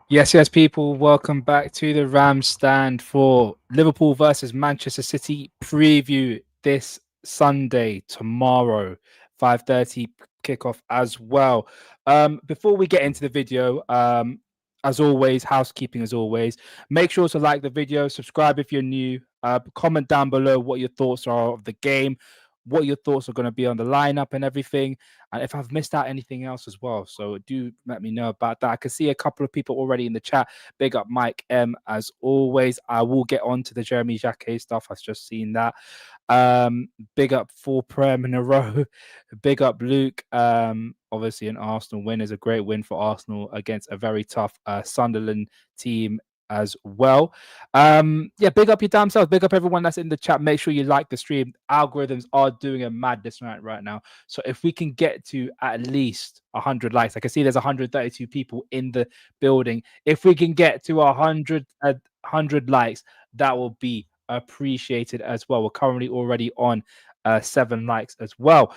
Yes, people. Welcome back to the Ram stand for Liverpool versus Manchester City preview this Sunday, tomorrow, 5:30 kickoff as well. Before we get into the video, as always, housekeeping as always. Make sure to like the video, subscribe if you're new, comment down below what your thoughts are of the game, what your thoughts are going to be on the lineup and everything, and if I've missed out anything else as well. So do let me know about that. I can see a couple of people already in the chat. Big up Mike M as always. I will get on to the Jeremy Jacquet stuff. I've just seen that. Big up 4 Prem in a row. Big up Luke. Obviously an Arsenal win is a great win for Arsenal against a very tough Sunderland team as well. Yeah, big up your damn selves. Big up everyone that's in the chat. Make sure you like the stream. Algorithms are doing a madness right now. So if we can get to at least 100 likes, I can see there's 132 people in the building. If we can get to 100 likes, that will be appreciated as well. We're currently already on 7 likes as well.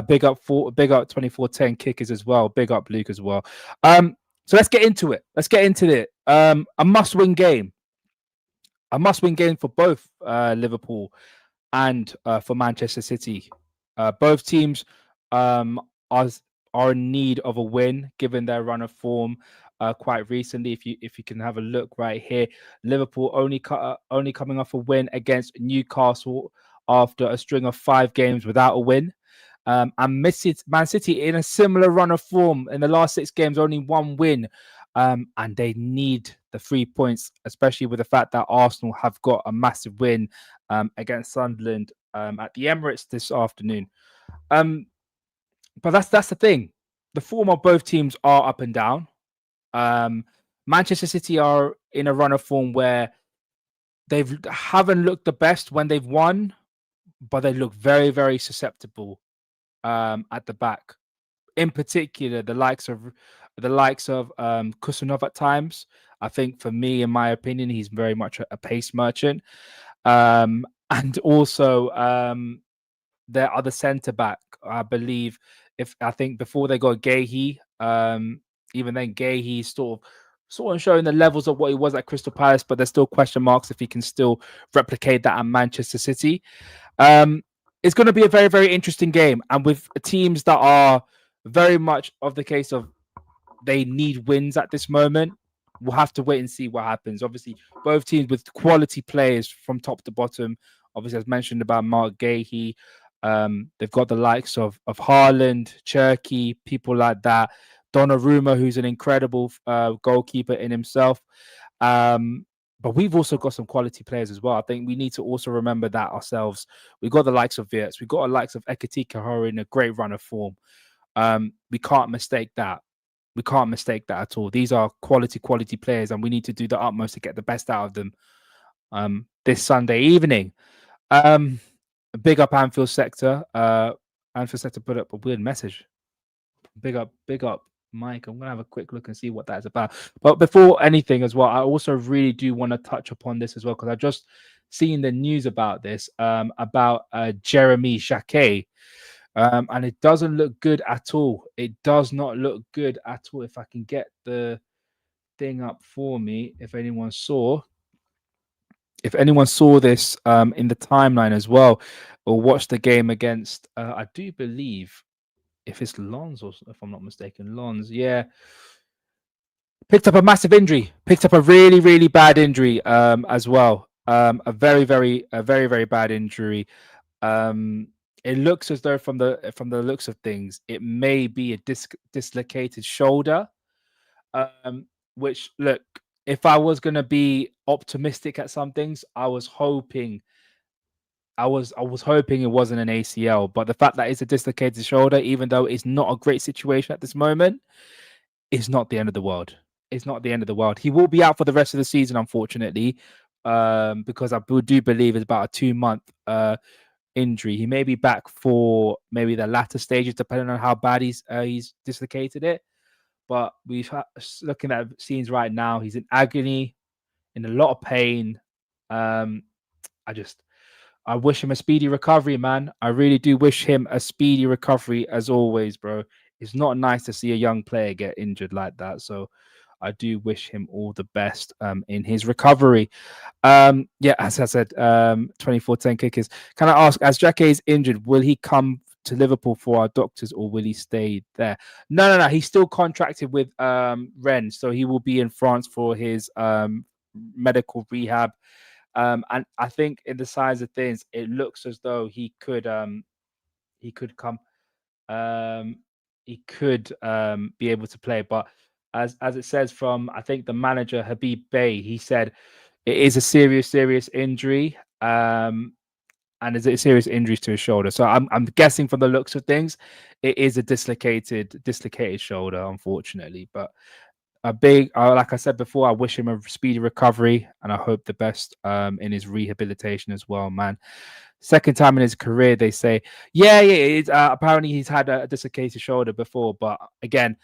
Big up 2410 kickers as well. Big up Luke as well. So let's get into it. A must-win game. A must-win game for both Liverpool and for Manchester City. Both teams are in need of a win, given their run of form quite recently. If you can have a look right here, Liverpool only coming off a win against Newcastle after a string of 5 games without a win. And Man City in a similar run of form in the last 6 games, only 1 win. And they need the 3 points, especially with the fact that Arsenal have got a massive win against Sunderland at the Emirates this afternoon. But that's the thing. The form of both teams are up and down. Manchester City are in a run of form where they haven't looked the best when they've won, but they look very, very susceptible at the back. In particular, the likes of Kusanov at times. I think for me, in my opinion, he's very much a pace merchant. And also their other centre back, I believe, I think before they got Gahey, even then Gahey sort of showing the levels of what he was at Crystal Palace, but there's still question marks if he can still replicate that at Manchester City. It's going to be a very, very interesting game, and with teams that are very much of the case of they need wins at this moment. We'll have to wait and see what happens. Obviously, both teams with quality players from top to bottom. Obviously, as mentioned about Mark Gahey, they've got the likes of Haaland, Cherky, people like that. Donnarumma, who's an incredible goalkeeper in himself. But we've also got some quality players as well. I think we need to also remember that ourselves. We've got the likes of Wirtz. We've got the likes of Ekitike, who are in a great run of form. We can't mistake that. We can't mistake that at all. These are quality players, and we need to do the utmost to get the best out of them this Sunday evening. Big up Anfield sector. Anfield sector put up a weird message. Big up, Mike. I'm gonna have a quick look and see what that's about. But before anything as well, I also really do want to touch upon this as well, because I just seen the news about this, about Jeremy Jacquet. And it doesn't look good at all. It does not look good at all. If I can get the thing up for me, if anyone saw this in the timeline as well, or watched the game against, I do believe, if it's Lons, or if I'm not mistaken, Lons, yeah, picked up a massive injury, picked up a really, really bad injury as well. A very, very bad injury. It looks as though from the looks of things, it may be a dislocated shoulder. Which, look, if I was going to be optimistic at some things, I was hoping it wasn't an ACL. But the fact that it's a dislocated shoulder, even though it's not a great situation at this moment, is not the end of the world. It's not the end of the world. He will be out for the rest of the season, unfortunately, because I do believe it's about a 2-month injury. He may be back for maybe the latter stages, depending on how bad he's dislocated it. But looking at scenes right now, he's in agony, in a lot of pain. I wish him a speedy recovery, man. I really do wish him a speedy recovery, as always, bro. It's not nice to see a young player get injured like that. So I do wish him all the best in his recovery. As I said, 24-10 kickers. Can I ask, as Jackie is injured, will he come to Liverpool for our doctors or will he stay there? No. He's still contracted with Rennes, so he will be in France for his medical rehab. And I think in the size of things, it looks as though he could come. He could be able to play, but as it says from, I think, the manager Habib Bey, he said it is a serious injury, and is it a serious injury to his shoulder? So I'm guessing from the looks of things, it is a dislocated shoulder, unfortunately. But a big, like I said before, I wish him a speedy recovery, and I hope the best in his rehabilitation as well, man. Second time in his career, they say. Apparently he's had a dislocated shoulder before, but again,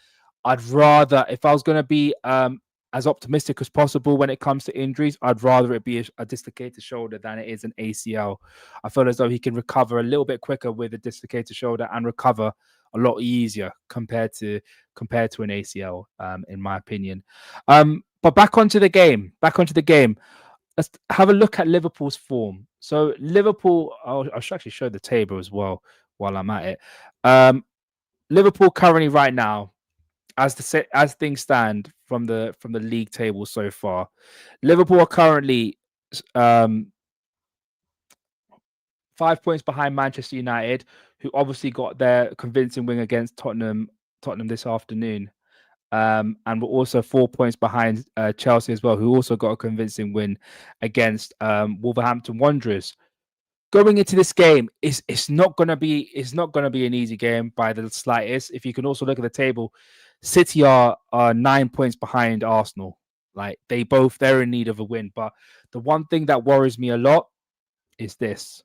I'd rather, if I was going to be as optimistic as possible when it comes to injuries, I'd rather it be a dislocated shoulder than it is an ACL. I feel as though he can recover a little bit quicker with a dislocated shoulder and recover a lot easier compared to an ACL, in my opinion. But back onto the game. Let's have a look at Liverpool's form. So Liverpool, I should actually show the table as well while I'm at it. Liverpool currently right now, as things stand from the league table so far, Liverpool are currently 5 points behind Manchester United, who obviously got their convincing win against Tottenham this afternoon. And we're also 4 points behind Chelsea as well, who also got a convincing win against Wolverhampton Wanderers. Going into this game, it's not gonna be an easy game by the slightest. If you can also look at the table, City are 9 points behind Arsenal. Like they're in need of a win. But the one thing that worries me a lot is this: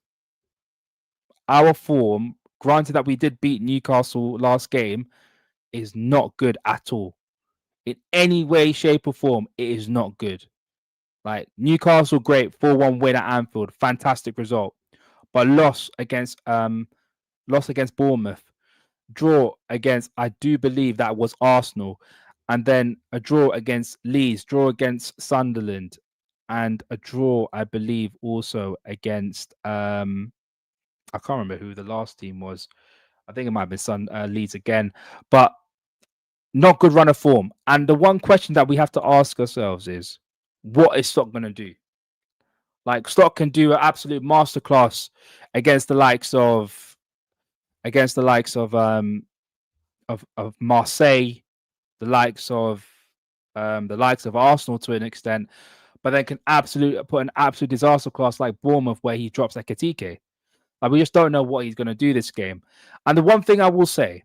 our form, granted that we did beat Newcastle last game, is not good at all. In any way, shape, or form, it is not good. Like Newcastle, great 4-1 win at Anfield, fantastic result, but loss against Bournemouth, draw against, I do believe that was Arsenal, and then a draw against Leeds, draw against Sunderland, and a draw, I believe, also against I can't remember who the last team was. I think it might have been Leeds again, but not good run of form. And the one question that we have to ask ourselves is, what is Stock going to do? Like Stock can do an absolute masterclass against the likes of Marseille, the likes of Arsenal to an extent, but then can put an absolute disaster class like Bournemouth where he drops Ekitike. Like we just don't know what he's going to do this game. And the one thing I will say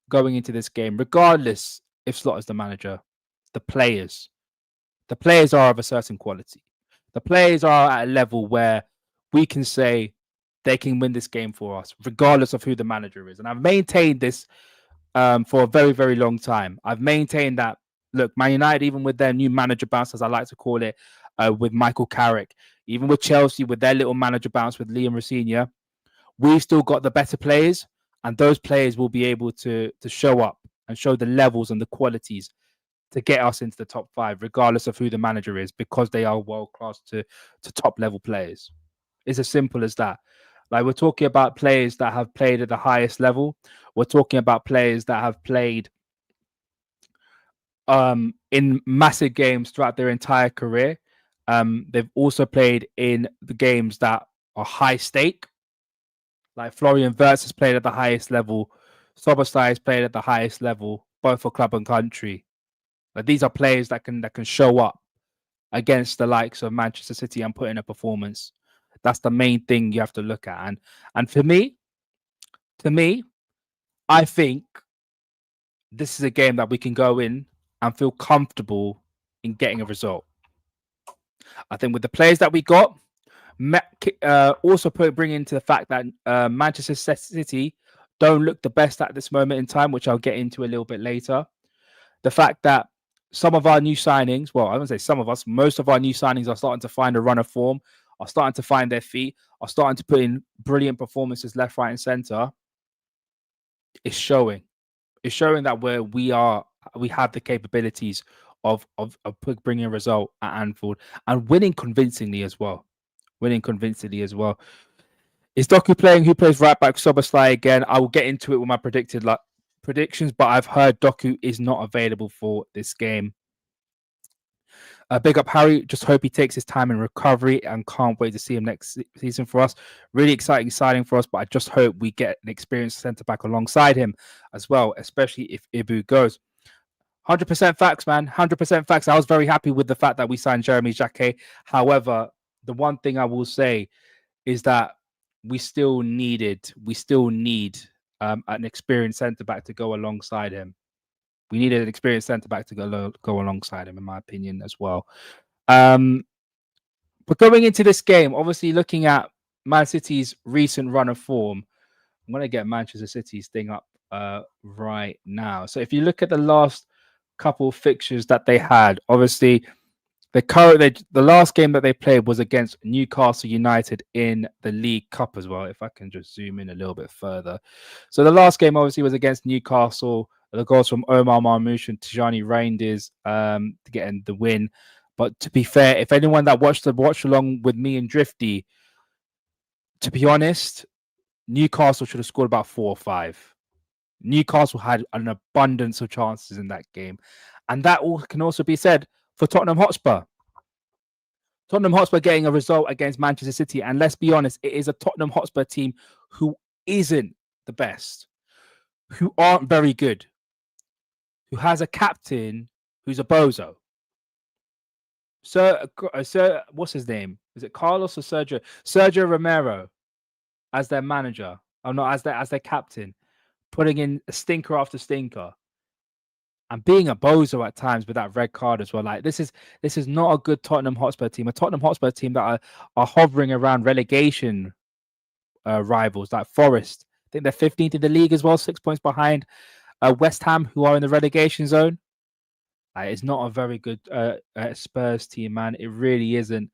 going into this game, regardless if Slot is the manager, the players are of a certain quality. The players are at a level where we can say they can win this game for us, regardless of who the manager is. And I've maintained this for a very, very long time. I've maintained that, look, Man United, even with their new manager bounce, as I like to call it, with Michael Carrick, even with Chelsea, with their little manager bounce with Liam Rosenior, we've still got the better players, and those players will be able to show up and show the levels and the qualities to get us into the top 5, regardless of who the manager is, because they are world-class to top level players. It's as simple as that. Like we're talking about players that have played at the highest level. We're talking about players that have played in massive games throughout their entire career. They've also played in the games that are high stake. Like Florian Wirtz has played at the highest level. Szoboszlai has played at the highest level, both for club and country. Like these are players that can show up against the likes of Manchester City and put in a performance. That's the main thing you have to look at. And for me, I think this is a game that we can go in and feel comfortable in getting a result. I think with the players that we got, also bring into the fact that Manchester City don't look the best at this moment in time, which I'll get into a little bit later. The fact that some of our new signings, well, I wouldn't say some of us, most of our new signings are starting to find a run of form, are starting to find their feet, are starting to put in brilliant performances left, right, and center. It's showing. It's showing that we are we have the capabilities of bringing a result at Anfield and winning convincingly as well. Is Doku playing? Who plays right back? Soboslai again. I will get into it with my predictions, but I've heard Doku is not available for this game. Big up Harry. Just hope he takes his time in recovery and can't wait to see him next season for us. Really exciting signing for us, but I just hope we get an experienced centre back alongside him as well, especially if Ibu goes. 100% facts, man. 100% facts. I was very happy with the fact that we signed Jeremy Jacquet. However, the one thing I will say is that we still need an experienced centre back to go alongside him. We needed an experienced centre back to go alongside him, in my opinion, as well. But going into this game, obviously looking at Man City's recent run of form, I'm going to get Manchester City's thing up right now. So if you look at the last couple of fixtures that they had, obviously the last game that they played was against Newcastle United in the League Cup as well. If I can just zoom in a little bit further. So the last game obviously was against Newcastle. The goals from Omar Marmoush and Tijani Reinders to get in the win. But to be fair, if anyone that watched along with me and Drifty, to be honest, Newcastle should have scored about 4 or 5. Newcastle had an abundance of chances in that game. And that can also be said for Tottenham Hotspur. Tottenham Hotspur getting a result against Manchester City. And let's be honest, it is a Tottenham Hotspur team who isn't the best, who aren't very good, who has a captain who's a bozo. Sir, what's his name? Is it Carlos or Sergio? Sergio Romero as their manager. Oh no, as their captain, putting in a stinker after stinker, and being a bozo at times with that red card as well. Like this is not a good Tottenham Hotspur team. A Tottenham Hotspur team that are hovering around relegation rivals like Forest. I think they're 15th in the league as well, 6 points behind West Ham, who are in the relegation zone. It's not a very good Spurs team, man. It really isn't.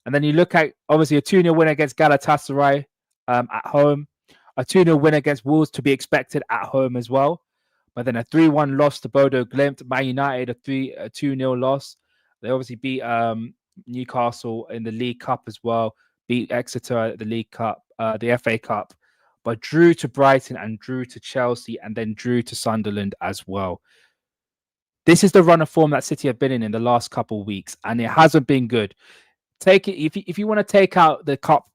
And then you look at, obviously, a 2-0 win against Galatasaray at home. A 2-0 win against Wolves to be expected at home as well. But then a 3-1 loss to Bodo Glimt. Man United, a 2-0 loss. They obviously beat Newcastle in the League Cup as well. Beat Exeter at the League Cup, the FA Cup. But drew to Brighton and drew to Chelsea and then drew to Sunderland as well. This is the run of form that City have been in the last couple of weeks, and it hasn't been good. Take it if you want to take out the cup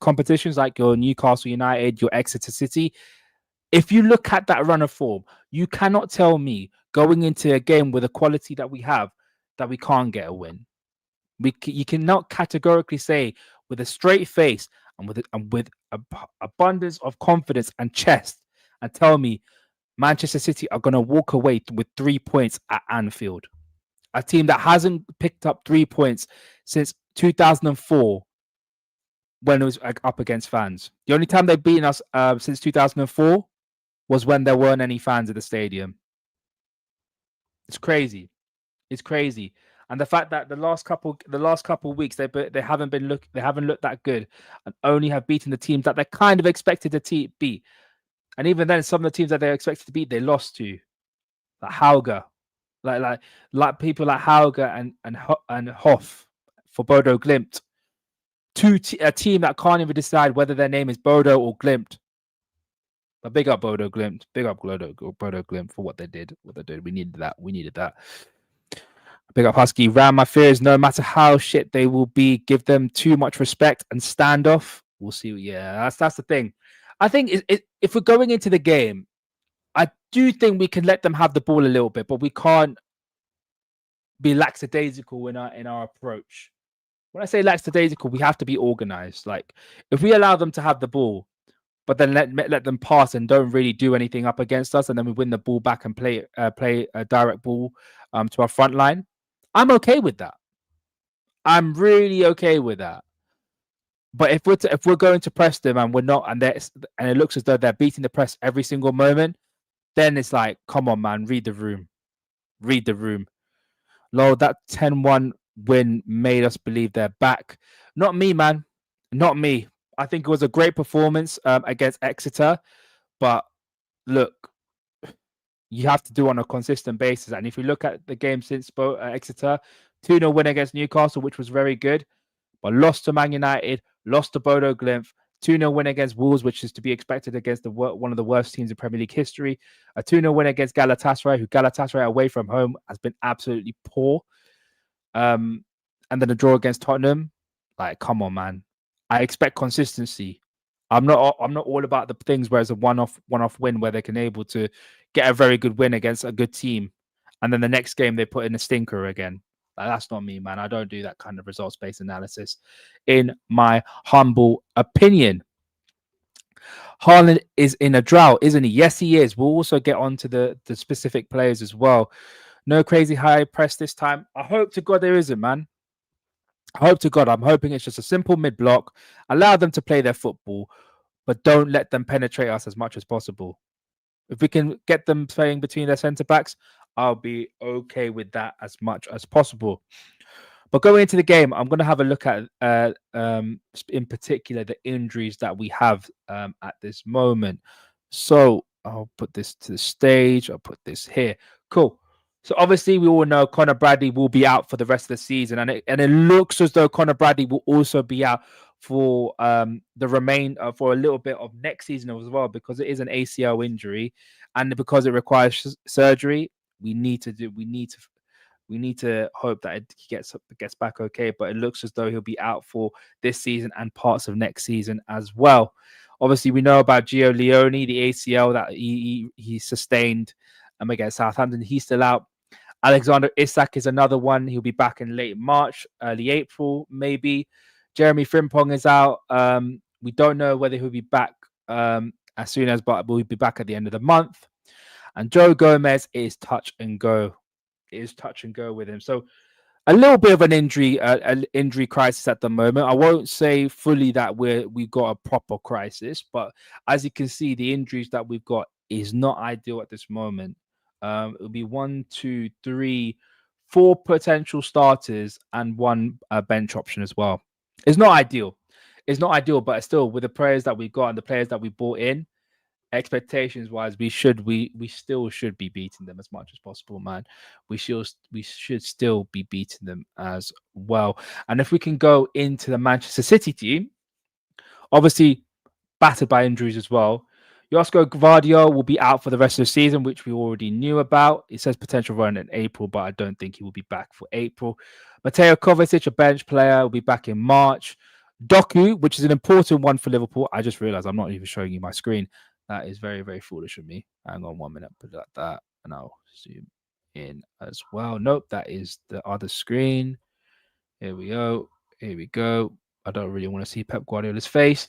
competitions like your Newcastle United, your Exeter City. If you look at that run of form, you cannot tell me going into a game with the quality that we have that we can't get a win. You cannot categorically say with a straight face and with abundance of confidence and chest and tell me Manchester City are going to walk away with 3 points at Anfield. A team that hasn't picked up 3 points since 2004 when it was up against fans. The only time they've beaten us since 2004 was when there weren't any fans at the stadium. It's crazy. And the fact that the last couple of weeks they haven't looked that good and only have beaten the teams that they're kind of expected to beat. And even then, some of the teams that they're expected to beat, they lost to, like Hauge, like people like Hauge and Hoff for Bodo Glimt. A team that can't even decide whether their name is Bodo or Glimt. But big up Bodo Glimt, big up Bodo Glimt for what they did. We needed that. Big up Husky. Ram, my fear is no matter how shit they will be, give them too much respect and stand off. We'll see. Yeah, that's the thing. I think if we're going into the game, I do think we can let them have the ball a little bit, but we can't be lackadaisical in our approach. When I say lackadaisical, we have to be organized. Like if we allow them to have the ball, but then let them pass and don't really do anything up against us, and then we win the ball back and play a direct ball to our front line, I'm okay with that. I'm really okay with that. But if we're going to press them and we're not, and it looks as though they're beating the press every single moment, then it's like, come on, man, read the room. Lol, that 10-1 win made us believe they're back. Not me, man. Not me. I think it was a great performance against Exeter. But look, you have to do on a consistent basis. And if you look at the game since Exeter, 2-0 win against Newcastle, which was very good, but lost to Man United, lost to Bodo Glimt, 2-0 win against Wolves, which is to be expected against one of the worst teams in Premier League history, a 2-0 win against Galatasaray, who Galatasaray away from home has been absolutely poor. And then a draw against Tottenham. Like, come on, man. I expect consistency. I'm not all about the things where it's a one-off win where they can able to get a very good win against a good team, and then the next game they put in a stinker again. Like, that's not me, man. I don't do that kind of results-based analysis, in my humble opinion. Haaland is in a drought, isn't he? Yes, he is. We'll also get on to the specific players as well. No crazy high press this time. I hope to God there isn't, man. I hope to God. I'm hoping it's just a simple mid-block. Allow them to play their football, but don't let them penetrate us as much as possible. If we can get them playing between their centre backs, I'll be okay with that as much as possible. But going into the game, I'm going to have a look at, in particular, the injuries that we have at this moment. So I'll put this to the stage. I'll put this here. Cool. So obviously, we all know Conor Bradley will be out for the rest of the season, and it looks as though Conor Bradley will also be out for for a little bit of next season as well, because it is an ACL injury, and because it requires surgery. We need to hope that it gets back okay, but it looks as though he'll be out for this season and parts of next season as well. Obviously, we know about Gio Leone, the ACL that he sustained against Southampton. He's still out. Alexander Isak is another one. He'll be back in late March, early April, maybe. Jeremy Frimpong is out. We don't know whether he'll be back as soon as, but we'll be back at the end of the month. And Joe Gomez is touch and go. It is touch and go with him. So a little bit of an injury crisis at the moment. I won't say fully that we've got a proper crisis, but as you can see, the injuries that we've got is not ideal at this moment. It'll be 1, 2, 3, 4 potential starters and one bench option as well. It's not ideal. It's not ideal, but still, with the players that we've got and the players that we brought in, expectations wise, we still should be beating them as much as possible, man. We should still be beating them as well. And if we can go into the Manchester City team, obviously battered by injuries as well. Josko Gvardiol will be out for the rest of the season, which we already knew about. It says potential run in April, but I don't think he will be back for April. Mateo Kovacic, a bench player, will be back in March. Doku, which is an important one for Liverpool. I just realized I'm not even showing you my screen. That is very, very foolish of me. Hang on 1 minute, put it like that, and I'll zoom in as well. Nope, that is the other screen. Here we go. Here we go. I don't really want to see Pep Guardiola's face.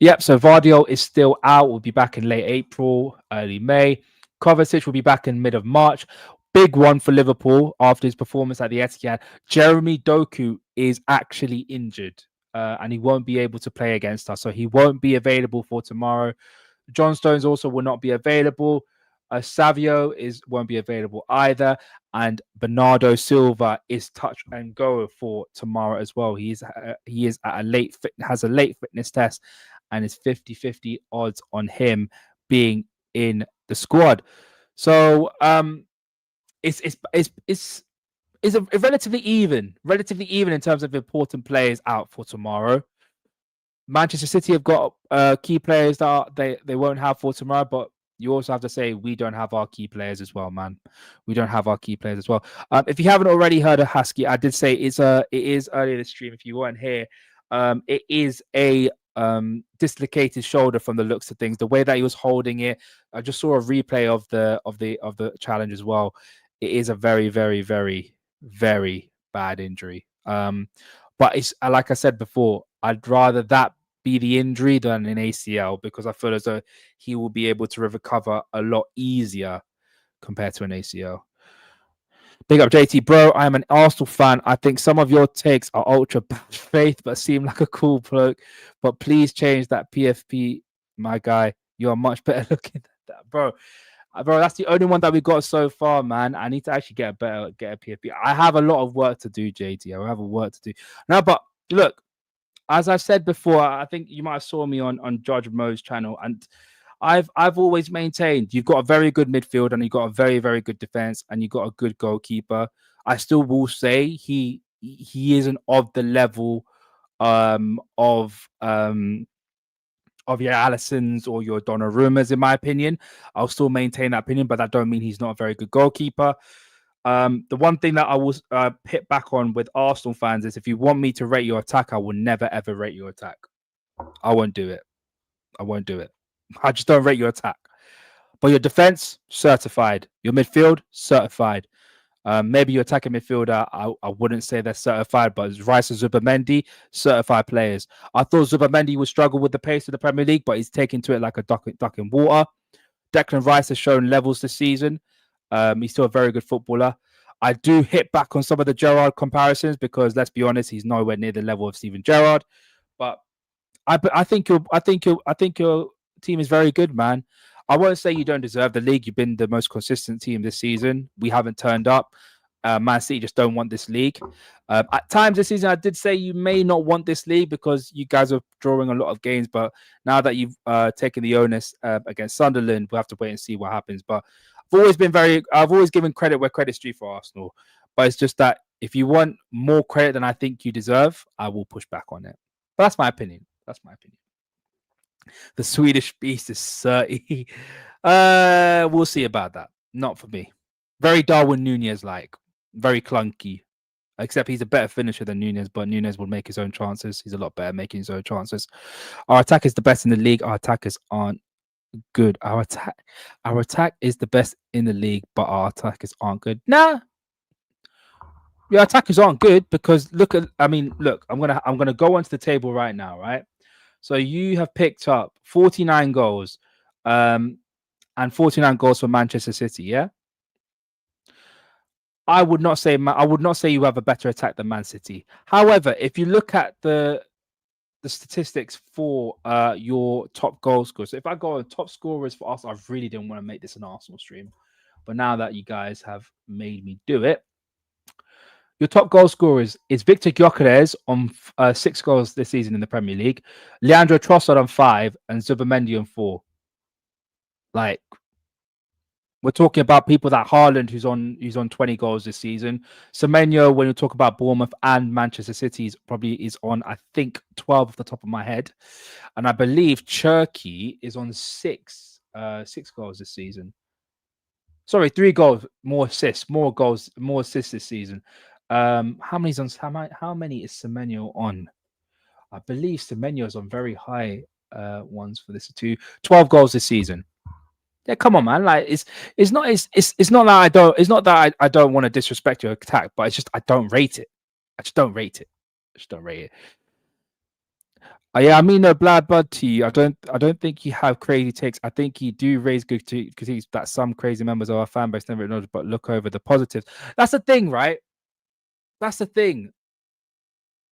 Yep, so Gvardiol is still out. We'll be back in late April, early May. Kovacic will be back in mid of March. Big one for Liverpool after his performance at the Etihad. Jeremy Doku is actually injured, and he won't be able to play against us. So he won't be available for tomorrow. John Stones also will not be available. Savio won't be available either, and Bernardo Silva is touch and go for tomorrow as well. He is at has a late fitness test, and it's 50-50 odds on him being in the squad. So it's a relatively even in terms of important players out for tomorrow. Manchester City have got key players that they won't have for tomorrow, but you also have to say we don't have our key players as well, man. We don't have our key players as well. If you haven't already heard of Husky, I did say it is earlier this stream. If you weren't here, it is a dislocated shoulder from the looks of things. The way that he was holding it, I just saw a replay of the challenge as well. It is a very, very, very, very bad injury. But it's like I said before, I'd rather that be the injury than an ACL, because I feel as though he will be able to recover a lot easier compared to an ACL. Big up JT, bro. I am an Arsenal fan. I think some of your takes are ultra bad faith, but seem like a cool bloke. But please change that PFP, my guy. You are much better looking than that, bro. Bro, that's the only one that we got so far, man. I need to actually get a PFP. I have a lot of work to do, JT. I have a work to do now. But look, as I said before, I think you might have saw me on Judge Mo's channel, and I've always maintained you've got a very good midfield and you've got a very, very good defense and you've got a good goalkeeper. I still will say he isn't of the level of your Allisons or your Donnarummas, in my opinion. I'll still maintain that opinion, but that don't mean he's not a very good goalkeeper. The one thing that I will hit back on with Arsenal fans is if you want me to rate your attack, I will never ever rate your attack. I won't do it. I won't do it. I just don't rate your attack. But your defense, certified. Your midfield, certified. Maybe your attacking midfielder, I wouldn't say they're certified, but Rice and Zubamendi, certified players. I thought Zubamendi would struggle with the pace of the Premier League, but he's taken to it like a duck in water. Declan Rice has shown levels this season. He's still a very good footballer. I do hit back on some of the Gerrard comparisons because let's be honest, he's nowhere near the level of Steven Gerrard. But I think your team is very good, man. I won't say you don't deserve the league. You've been the most consistent team this season. We haven't turned up. Man City just don't want this league. At times this season, I did say you may not want this league because you guys are drawing a lot of games. But now that you've taken the onus against Sunderland, we'll have to wait and see what happens. But I've always given credit where credit's due for Arsenal. But it's just that if you want more credit than I think you deserve, I will push back on it. But that's my opinion. That's my opinion. The Swedish beast is 30. We'll see about that. Not for me. Very Darwin Nunez-like. Very clunky. Except he's a better finisher than Nunez, but Nunez will make his own chances. He's a lot better making his own chances. Our attack is the best in the league. Our attackers aren't good. Our attack is the best in the league, but our attackers aren't good. Nah. Your attackers aren't good because look, I'm gonna go onto the table right now, right? So you have picked up 49 goals, and 49 goals for Manchester City. Yeah, I would not say you have a better attack than Man City. However, if you look at the statistics for your top goal scorers, so if I go on top scorers for Arsenal, I really didn't want to make this an Arsenal stream, but now that you guys have made me do it. Your top goal scorers is Victor Gyökeres on 6 goals this season in the Premier League, Leandro Trossard on 5, and Zubamendi on 4. Like, we're talking about people that Haaland, who's on 20 goals this season. Semenyo, when you talk about Bournemouth and Manchester City, is on, I think, 12 off the top of my head. And I believe Cherki is on 6 goals this season. Sorry, 3 goals, more assists this season. How many is Semenyo on? I believe Semenyo is on very high ones for this too. 12 goals this season. Yeah, come on, man. Like it's not that I don't want to disrespect your attack, but it's just I don't rate it. I just don't rate it. Yeah, I mean, no, Blad Bud to you. I don't think you have crazy takes. I think you do raise good critiques that some crazy members of our fan base never acknowledge, but look over the positives. That's the thing, right? That's the thing.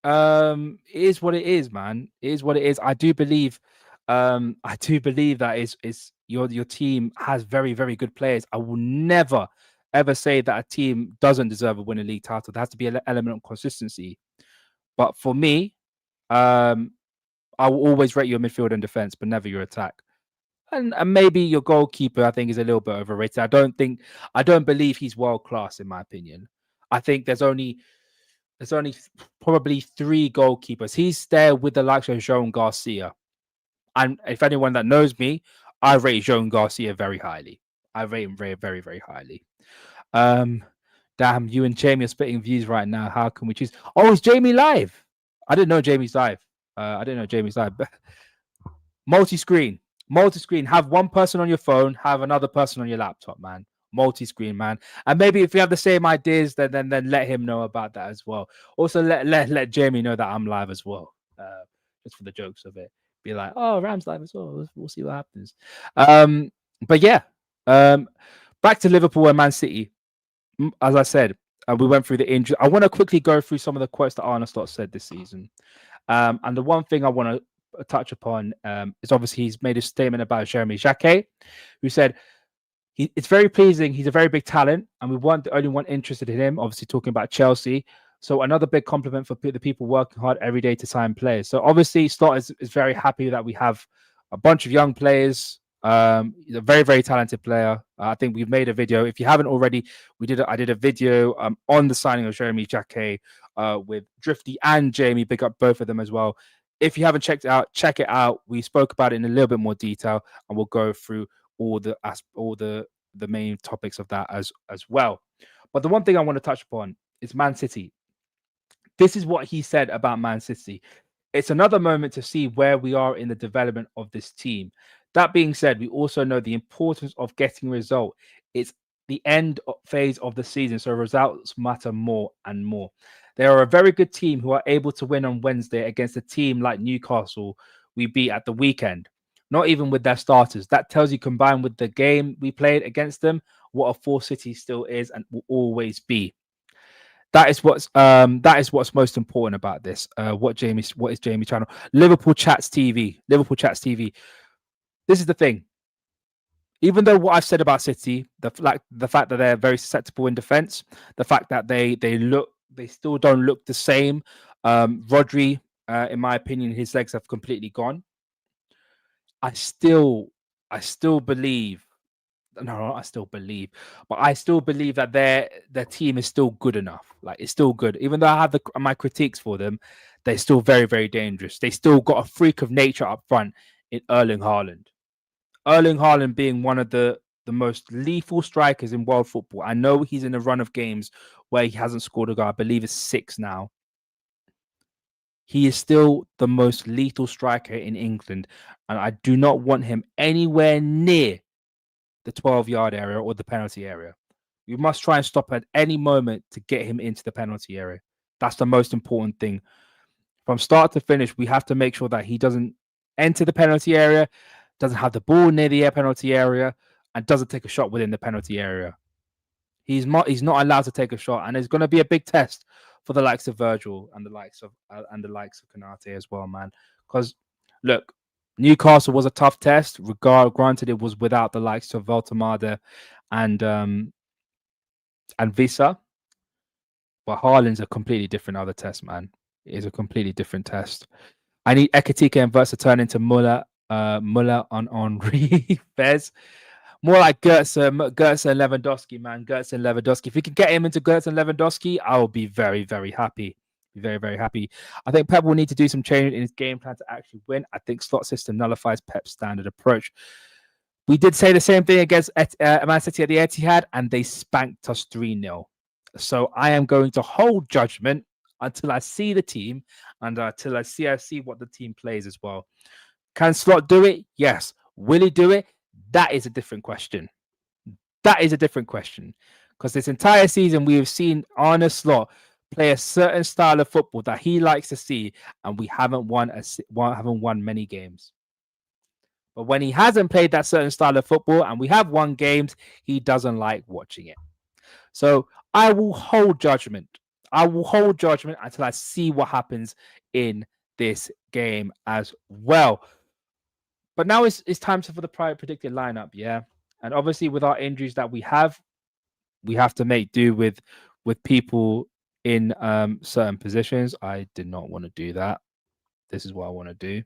It is what it is, man. It is what it is. I do believe that is your team has very, very good players. I will never ever say that a team doesn't deserve a winning league title. There has to be an element of consistency. But for me, I will always rate your midfield and defense, but never your attack. And maybe your goalkeeper, I think, is a little bit overrated. I don't believe he's world class, in my opinion. I think there's only probably 3 goalkeepers. He's there with the likes of Joan Garcia. And if anyone that knows me, I rate Joan Garcia very highly. I rate him very, very, very highly. Damn, you and Jamie are splitting views right now. How can we choose? Oh, is Jamie live? I didn't know Jamie's live. Multi-screen. Have one person on your phone, have another person on your laptop, man. Multi-screen, man. And maybe if you have the same ideas, then let him know about that as well. Also, let Jamie know that I'm live as well. Just for the jokes of it. Be like, oh, Rams live as well. We'll see what happens. But yeah. Back to Liverpool and Man City. As I said, we went through the injury. I want to quickly go through some of the quotes that Arne Slot said this season. And the one thing I want to touch upon is obviously he's made a statement about Jeremy Jacquet, who said, it's very pleasing. He's a very big talent, and we weren't the only one interested in him, obviously talking about Chelsea. So another big compliment for the people working hard every day to sign players. So obviously Slot is very happy that we have a bunch of young players He's a very, very talented player. I think we've made a video. If you haven't already, I did a video on the signing of Jeremy Jacquet with Drifty and Jamie. Big up both of them as well. If you haven't checked it out, check it out. We spoke about it in a little bit more detail, and we'll go through all the main topics of that as well. But the one thing I want to touch upon is Man City. This is what he said about Man City. It's another moment to see where we are in the development of this team. That being said, we also know the importance of getting a result. It's the phase of the season, so results matter more and more. They are a very good team who are able to win on Wednesday against a team like Newcastle we beat at the weekend. Not even with their starters. That tells you, combined with the game we played against them, what a force City still is and will always be. That is what's most important about this. What is Jamie channel? Liverpool Chats TV. Liverpool Chats TV. This is the thing. Even though what I've said about City, the fact that they're very susceptible in defense, the fact that they still don't look the same. Rodri, in my opinion, his legs have completely gone. I still believe. No, I still believe, but I still believe that their team is still good enough. Like, it's still good, even though I have my critiques for them. They're still very, very dangerous. They still got a freak of nature up front in Erling Haaland. Erling Haaland being one of the most lethal strikers in world football. I know he's in a run of games where he hasn't scored a goal. I believe it's 6 now. He is still the most lethal striker in England, and I do not want him anywhere near the 12-yard area or the penalty area. We must try and stop at any moment to get him into the penalty area. That's the most important thing. From start to finish, we have to make sure that he doesn't enter the penalty area, doesn't have the ball near the penalty area, and doesn't take a shot within the penalty area. He's not allowed to take a shot, and it's going to be a big test for the likes of Virgil and the likes of Konate as well, man. Because look, Newcastle was a tough test. Granted, it was without the likes of Voltemade and Visa, but Haaland's a completely different other test, man. It is a completely different test. I need Ekitike and Wirtz to turn into Muller on Henri Fez. More like Wirtz and Lewandowski, man. Wirtz and Lewandowski. If we can get him into Wirtz and Lewandowski, I will be very, very happy. Very, very happy. I think Pep will need to do some change in his game plan to actually win. I think slot system nullifies Pep's standard approach. We did say the same thing against Man City at the Etihad, and they spanked us 3-0. So I am going to hold judgment until I see the team and until I see what the team plays as well. Can Slot do it? Yes. Will he do it? That is a different question. That is a different question. Because this entire season, we have seen Arne Slot play a certain style of football that he likes to see, and we haven't won many games. But when he hasn't played that certain style of football and we have won games, he doesn't like watching it. So I will hold judgment. I will hold judgment until I see what happens in this game as well. But now it's time for the prior predicted lineup, yeah. And obviously, with our injuries that we have to make do with people in certain positions. I did not want to do that. This is what I want to do.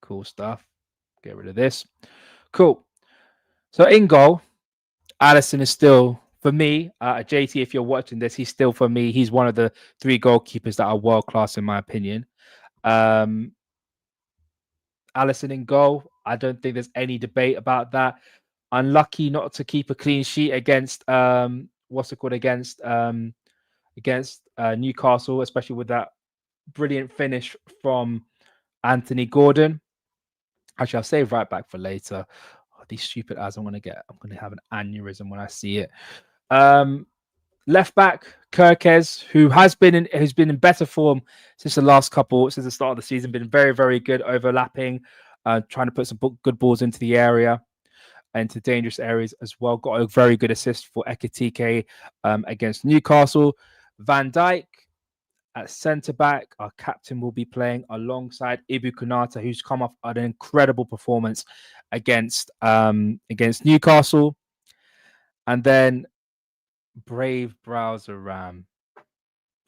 Cool stuff. Get rid of this. Cool. So in goal, Alisson is still, for me, JT, if you're watching this, he's still, for me, he's one of the 3 goalkeepers that are world class in my opinion. Alisson in goal. I don't think there's any debate about that. Unlucky not to keep a clean sheet against against Newcastle, especially with that brilliant finish from Anthony Gordon. Actually, I'll save right back for later. Oh, these stupid ads I'm going to have an aneurysm when I see it. Left back Kirkes, who's been in better form since the start of the season, been very, very good overlapping, trying to put some good balls into the area, into dangerous areas as well. Got a very good assist for Ekitike against Newcastle. Van Dijk at centre back, our captain will be playing alongside Ibu Konate, who's come off an incredible performance against Newcastle. And then Brave Browser Ram.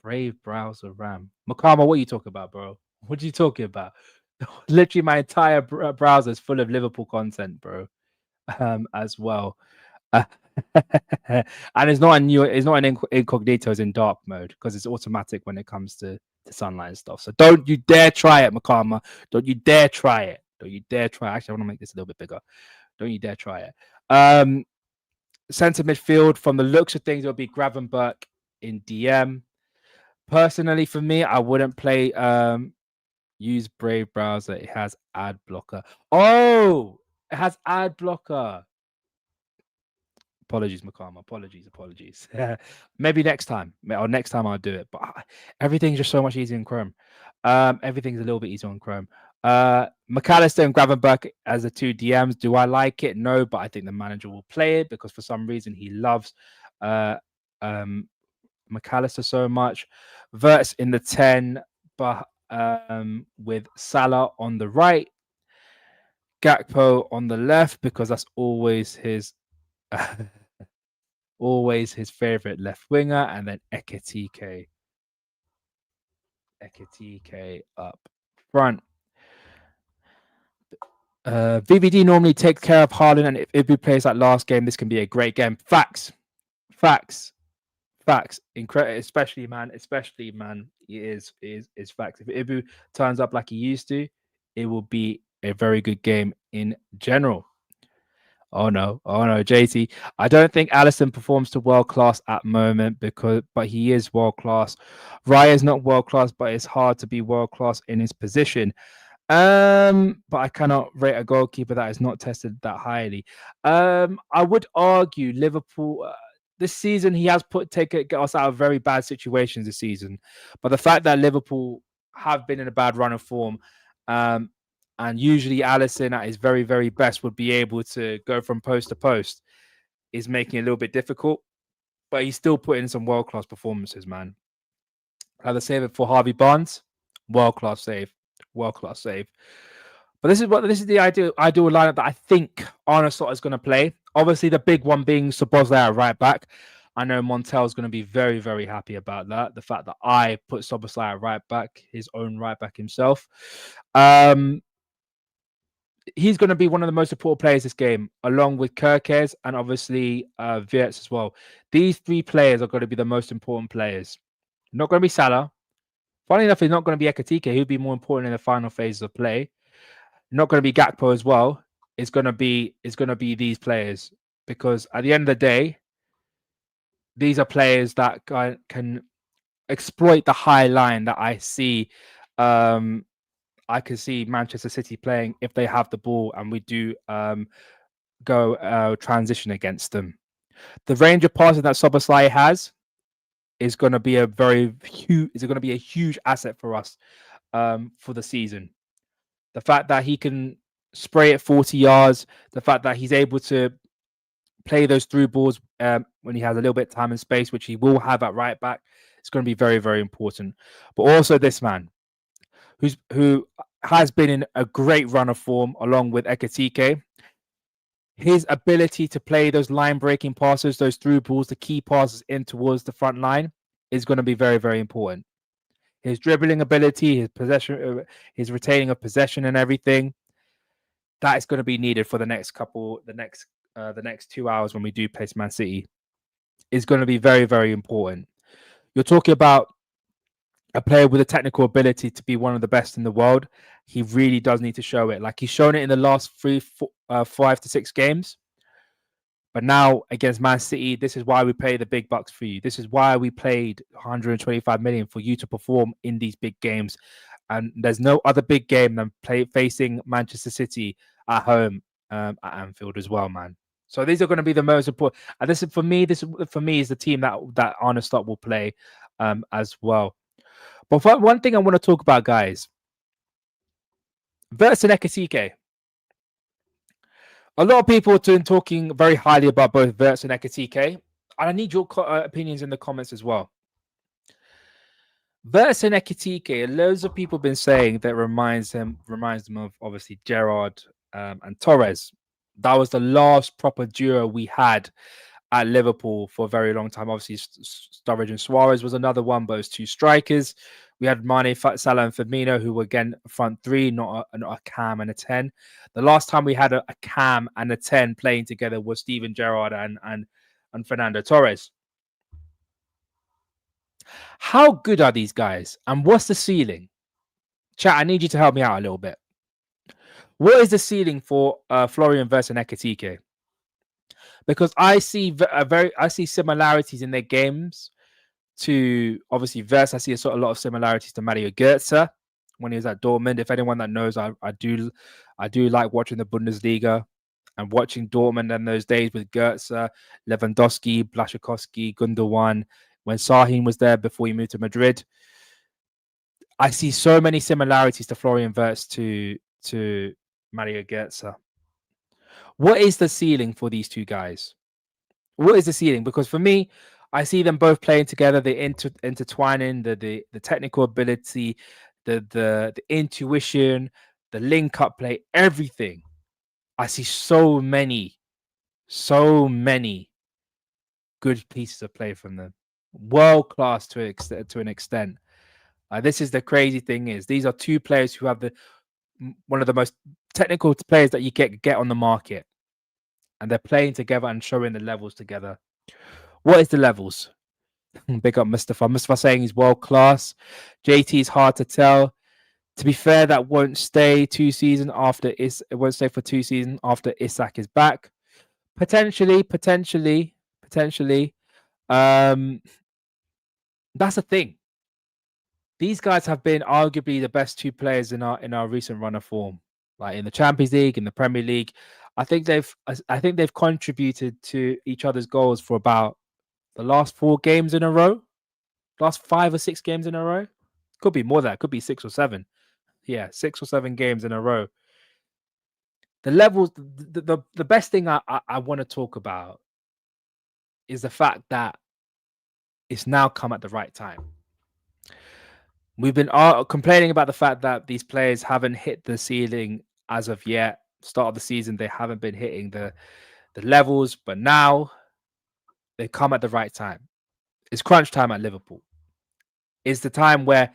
Makama, what are you talking about, bro? What are you talking about? Literally, my entire browser is full of Liverpool content, bro. As well. Uh, and it's not an incognito, it's in dark mode because it's automatic when it comes to sunlight and stuff. So don't you dare try it, Makama. Don't you dare try it. Don't you dare try it. Actually, I want to make this a little bit bigger. Don't you dare try it. Centre midfield, from the looks of things, it'll be Gravenberch in DM. Personally, for me, I wouldn't play use Brave browser. It has ad blocker. Oh, it has ad blocker. Apologies, Makama. Apologies. Maybe next time. Or next time I'll do it. But everything's just so much easier in Chrome. Everything's a little bit easier on Chrome. McAllister and Gravenberch as the two DMs. Do I like it? No, but I think the manager will play it because for some reason he loves McAllister so much. Wirtz in the 10, but with Salah on the right. Gakpo on the left because that's always his favorite left winger, and then Ekitike up front. VVD normally takes care of Haaland, and if he plays that last game, this can be a great game. Facts. Especially man, it is facts. If Ibu turns up like he used to, it will be a very good game in general. Oh no, JT. I don't think Alisson performs to world class at moment but he is world class. Raya is not world class, but it's hard to be world class in his position. But I cannot rate a goalkeeper that is not tested that highly. I would argue Liverpool this season he has get us out of very bad situations this season. But the fact that Liverpool have been in a bad run of form, and usually Alisson at his very, very best would be able to go from post to post, is making it a little bit difficult. But he's still putting in some world-class performances, man. The save for Harvey Barnes, world-class save. But this is the ideal lineup that I think Arne Slot is going to play. Obviously, the big one being Szoboszlai at right back. I know Montel's going to be very, very happy about that. The fact that I put Szoboszlai at right back, his own right back himself. He's going to be one of the most important players this game, along with Kerkez and obviously Wirtz as well. These three players are going to be the most important players. Not going to be Salah. Funny enough, it's not going to be Ekitike, who'd be more important in the final phases of play. Not going to be Gakpo as well. It's going to be these players, because at the end of the day, these are players that can exploit the high line that I see. I can see Manchester City playing if they have the ball and we do go transition against them. The range of passing that Szoboszlai has is going to be a huge asset for us for the season. The fact that he can spray it 40 yards, the fact that he's able to play those through balls when he has a little bit of time and space, which he will have at right back, it's going to be very, very important. But also this man, who has been in a great run of form along with Ekitike. His ability to play those line-breaking passes, those through balls, the key passes in towards the front line is going to be very, very important. His dribbling ability, his possession, his retaining of possession and everything, that is going to be needed for the next 2 hours when we do play Man City, is going to be very, very important. You're talking about a player with a technical ability to be one of the best in the world. He really does need to show it. Like, he's shown it in the last 5 to 6 games. But now against Man City, this is why we pay the big bucks for you. This is why we paid 125 million for you to perform in these big games. And there's no other big game than facing Manchester City at home at Anfield as well, man. So these are going to be the most important. And this is for me is the team that Arne Slot will play as well. But one thing I want to talk about, guys, Wirtz and Ekitike. A lot of people have been talking very highly about both Wirtz and Ekitike, and I need your opinions in the comments as well. Wirtz and Ekitike, loads of people have been saying that reminds them of obviously Gerrard and Torres. That was the last proper duo we had at Liverpool for a very long time. Obviously, Sturridge and Suarez was another one, but it was two strikers. We had Mane, Salah, and Firmino, who were again front three, not a Cam and a 10. The last time we had a Cam and a 10 playing together was Steven Gerrard and Fernando Torres. How good are these guys? And what's the ceiling? Chat, I need you to help me out a little bit. What is the ceiling for Florian Wirtz and Ekitike? Because I see similarities in their games to obviously Wirtz. I see a lot of similarities to Mario Götze when he was at Dortmund. If anyone that knows, I do like watching the Bundesliga and watching Dortmund in those days with Götze, Lewandowski, Blaszczykowski, Gundogan, when Sahin was there before he moved to Madrid. I see so many similarities to Florian Wirtz to Mario Götze. What is the ceiling for these two guys? What is the ceiling? Because for me, I see them both playing together. The intertwining, the technical ability, the intuition, the link up play, everything. I see so many good pieces of play from them. World class to an extent. This is the crazy thing is these are two players who have one of the most technical players that you get on the market, and they're playing together and showing the levels together. What is the levels? Big up Mustafa. Mustafa saying he's world class. JT is hard to tell. To be fair, that won't stay 2 seasons after it won't stay for 2 seasons after Isak is back. Potentially. That's the thing. These guys have been arguably the best 2 players in our recent run of form, like in the Champions League, in the Premier League. I think they've contributed to each other's goals for about the last 4 games in a row, last 5 or 6 games in a row. Could be more than that. Could be 6 or 7. Yeah, 6 or 7 games in a row. The levels, the best thing I want to talk about is the fact that it's now come at the right time. We've been complaining about the fact that these players haven't hit the ceiling as of yet. Start of the season, they haven't been hitting the levels, but now they come at the right time. It's crunch time at Liverpool. It's the time where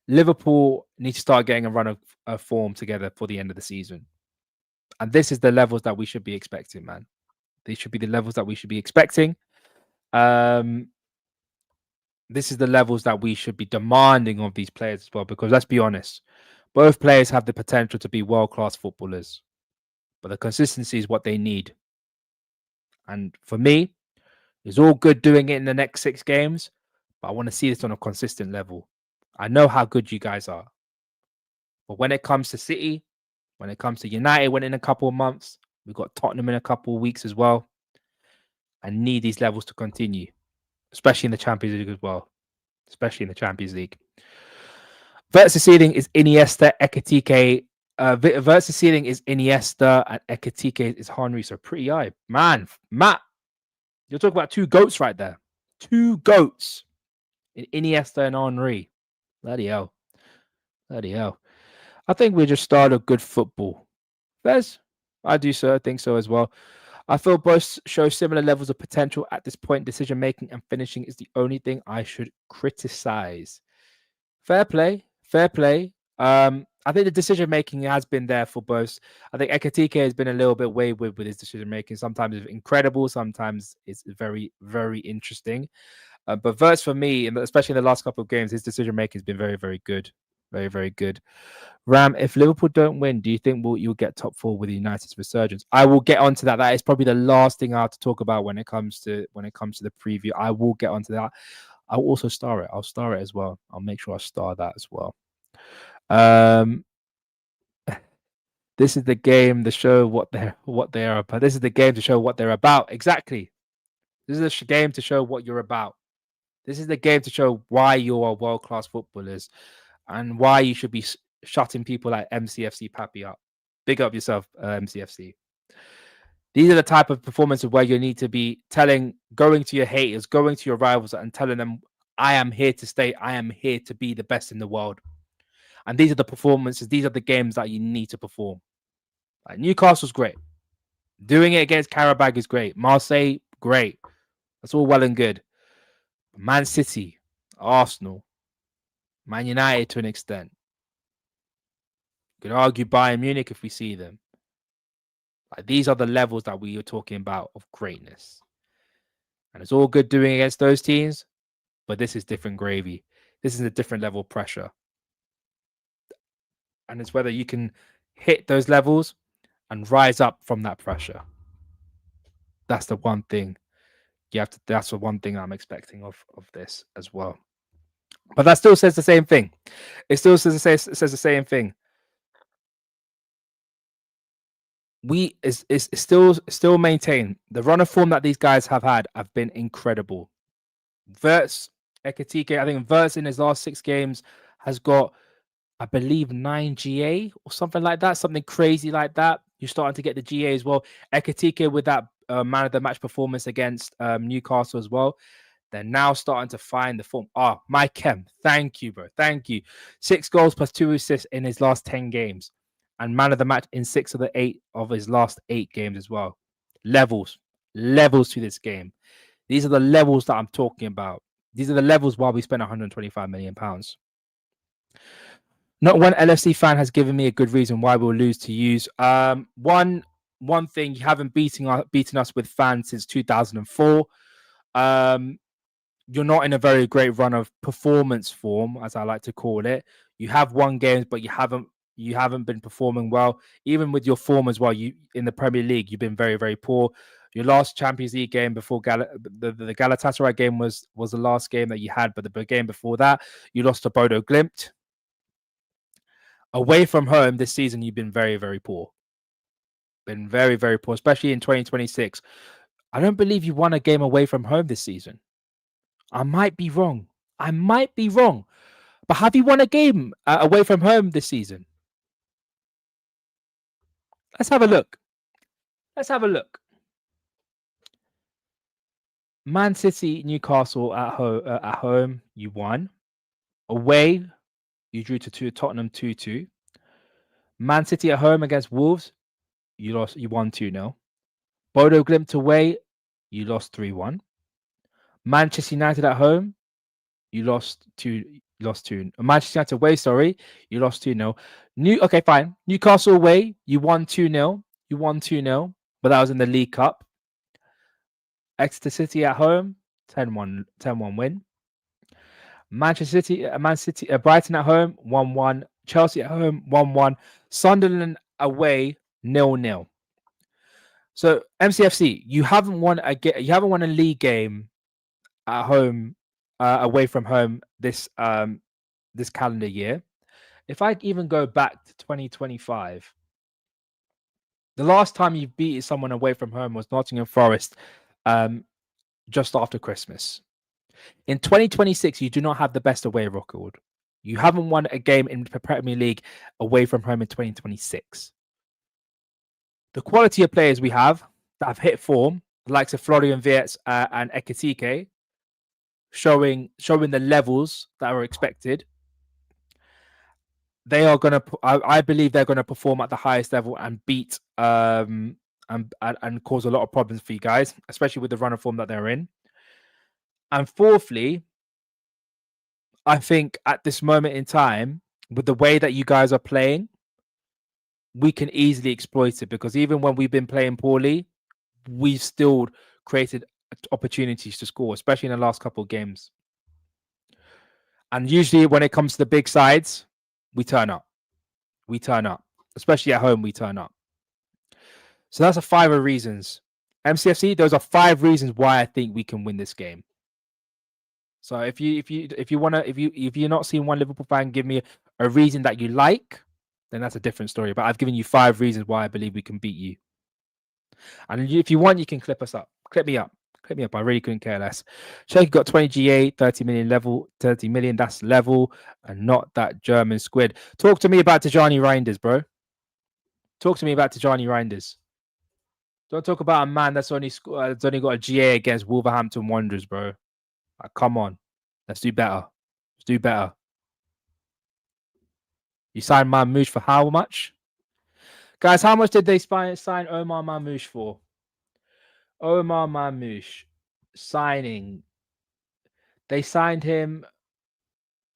Liverpool need to start getting a run of form together for the end of the season. And this is the levels that we should be expecting, man. These should be the levels that we should be expecting. This is the levels that we should be demanding of these players as well, because let's be honest, both players have the potential to be world-class footballers, but the consistency is what they need. And for me, it's all good doing it in the next 6 games, but I want to see this on a consistent level. I know how good you guys are, but when it comes to City, when it comes to United, when in a couple of months, we've got Tottenham in a couple of weeks as well. I need these levels to continue, especially in the Champions League as well. Especially in the Champions League. Wirtz's ceiling is Iniesta, Ekitike. Wirtz's ceiling is Iniesta and Ekitike is Henry. So pretty high. Man, Matt, you're talking about 2 GOATs right there. 2 GOATs in Iniesta and Henry. Bloody hell. I think we just started good football. Fez? I do so. I think so as well. I feel both show similar levels of potential at this point. Decision making and finishing is the only thing I should criticize. Fair play. I think the decision making has been there for both. I think Ekitike has been a little bit wayward with his decision making. Sometimes it's incredible. Sometimes it's very, very interesting. But Wirtz, for me, especially in the last couple of games, his decision making has been very, very good. Very, very good. Ram, if Liverpool don't win, do you think you'll get top 4 with United's resurgence? I will get onto that. That is probably the last thing I have to talk about when it comes to the preview. I will get onto that. I'll also star it. I'll star it as well. I'll make sure I star that as well. This is the game to show what they're about. This is the game to show what they're about. Exactly. This is the game to show what you're about. This is the game to show why you are world-class footballers and why you should be shutting people like MCFC Pappy up. Big up yourself, MCFC. These are the type of performances where you need to be going to your haters, going to your rivals and telling them, I am here to stay. I am here to be the best in the world. And these are the performances. These are the games that you need to perform. Like Newcastle's great. Doing it against Karabag is great. Marseille, great. That's all well and good. Man City, Arsenal, Man United to an extent. You could argue Bayern Munich if we see them. Like, these are the levels that we are talking about of greatness. And it's all good doing against those teams, but this is different gravy. This is a different level of pressure. And it's whether you can hit those levels and rise up from that pressure. That's the one thing you have to. That's the one thing I'm expecting of this as well. But that still says the same thing. It still says the same thing. Is still maintain the run of form that these guys have had have been incredible. Wirtz, Ekitike, I think Wirtz in his last 6 games has got, I believe, 9 GA or something like that, something crazy like that. You're starting to get the GA as well. Ekitike with that man of the match performance against Newcastle as well. They're now starting to find the form. Mike Kemp, thank you, bro. Thank you. 6 goals plus 2 assists in his last 10 games. And man of the match in 6 of the 8 of his last 8 games as well. Levels to this game. These are the levels that I'm talking about. These are the levels why we spent 125 million pounds. Not one LFC fan has given me a good reason why we'll lose to use. One thing, you haven't beaten us with fans since 2004. You're not in a very great run of performance form, as I like to call it. You have won games, but you haven't been performing well. Even with your form as well, you in the Premier League, you've been very, very poor. Your last Champions League game before the Galatasaray game was the last game that you had, but the game before that, you lost to Bodo Glimt. Away from home this season, you've been very, very poor. Been very, very poor, especially in 2026. I don't believe you won a game away from home this season. I might be wrong. But have you won a game away from home this season? Let's have a look. Man City, Newcastle at home, you won. Away, you drew to Tottenham 2-2. Man City at home against Wolves, you won 2-0. Bodo Glimt away, you lost 3-1. Manchester United at home, you lost 2. Manchester United away, sorry, you lost 2-0. Okay, fine. Newcastle away, you won 2-0. But that was in the League Cup. Exeter City at home, 10-1 win. Manchester City, Brighton at home, 1-1. Chelsea at home, 1-1. Sunderland away, 0-0. So MCFC, you haven't won a league game at home, away from home this calendar year. If I even go back to 2025, the last time you beat someone away from home was Nottingham Forest, just after Christmas. In 2026, you do not have the best away record. You haven't won a game in the Premier League away from home in 2026. The quality of players we have that have hit form, the likes of Florian Wirtz and Ekitike, showing the levels that are expected. They are going to, I believe they're going to perform at the highest level and beat and cause a lot of problems for you guys, especially with the run of form that they're in. And fourthly, I think at this moment in time, with the way that you guys are playing, we can easily exploit it, because even when we've been playing poorly, we've still created opportunities to score, especially in the last couple of games. And usually when it comes to the big sides, we turn up. Especially at home, we turn up. So that's 5 reasons. MCFC, those are 5 reasons why I think we can win this game. So if you're not seeing one Liverpool fan give me a reason that you like, then that's a different story. But I've given you 5 reasons why I believe we can beat you. And if you want, you can clip us up. Clip me up. I really couldn't care less. Shaky got 20 GA, 30 million. That's level and not that German squid. Talk to me about Tijani Reinders, bro. Don't talk about a man that's only got a GA against Wolverhampton Wanderers, bro. Like, come on. Let's do better. You signed Mamouche for how much? Guys, how much did they sign Omar Mamouche for? Omar Mamouche signing. They signed him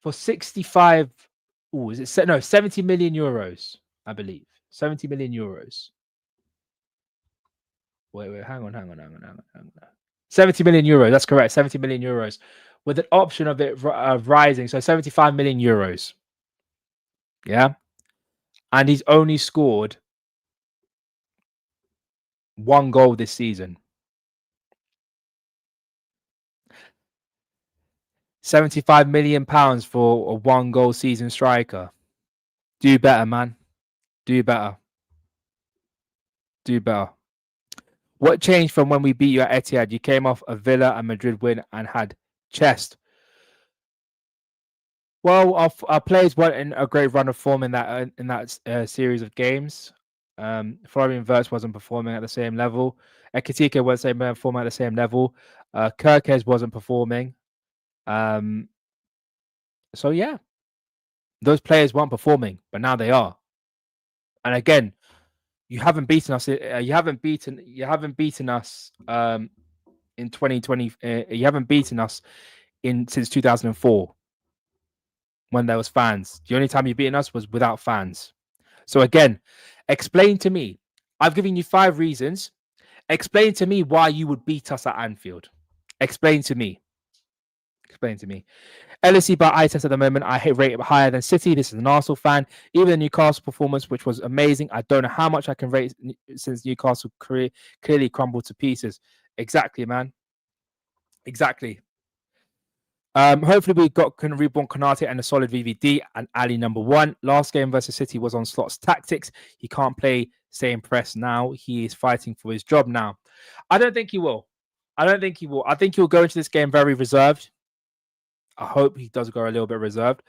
for 65. Oh, is it no 70 million euros? I believe 70 million euros. Wait, hang on. 70 million euros. That's correct. 70 million euros with an option of it rising. So 75 million euros. Yeah. And he's only scored 1 goal this season. 75 million pounds for a 1 goal season striker. Do better, man. Do better. Do better. What changed from when we beat you at Etihad? You came off a Villa and Madrid win and had chest. Well, our players weren't in a great run of form in that series of games. Florian Wirtz wasn't performing at the same level. Ekitike wasn't performing at the same level. Kirkes wasn't performing. So yeah, those players weren't performing, but now they are. And again, you haven't beaten us. You haven't beaten us in 2020. You haven't beaten us since 2004 when there was fans. The only time you've beaten us was without fans. So again, explain to me. I've given you 5 reasons. Explain to me why you would beat us at Anfield. Explain to me. Explain to me. LSE by eye test at the moment, I rate it higher than City. This is an Arsenal fan. Even the Newcastle performance, which was amazing, I don't know how much I can rate since Newcastle clearly crumbled to pieces. Exactly, man. Exactly. Hopefully we can reborn Konate and a solid VVD and Ali number 1. Last game versus City was on Slot's tactics. He can't play same press now. He is fighting for his job now. I don't think he will. I think he'll go into this game very reserved. I hope he does go a little bit reserved.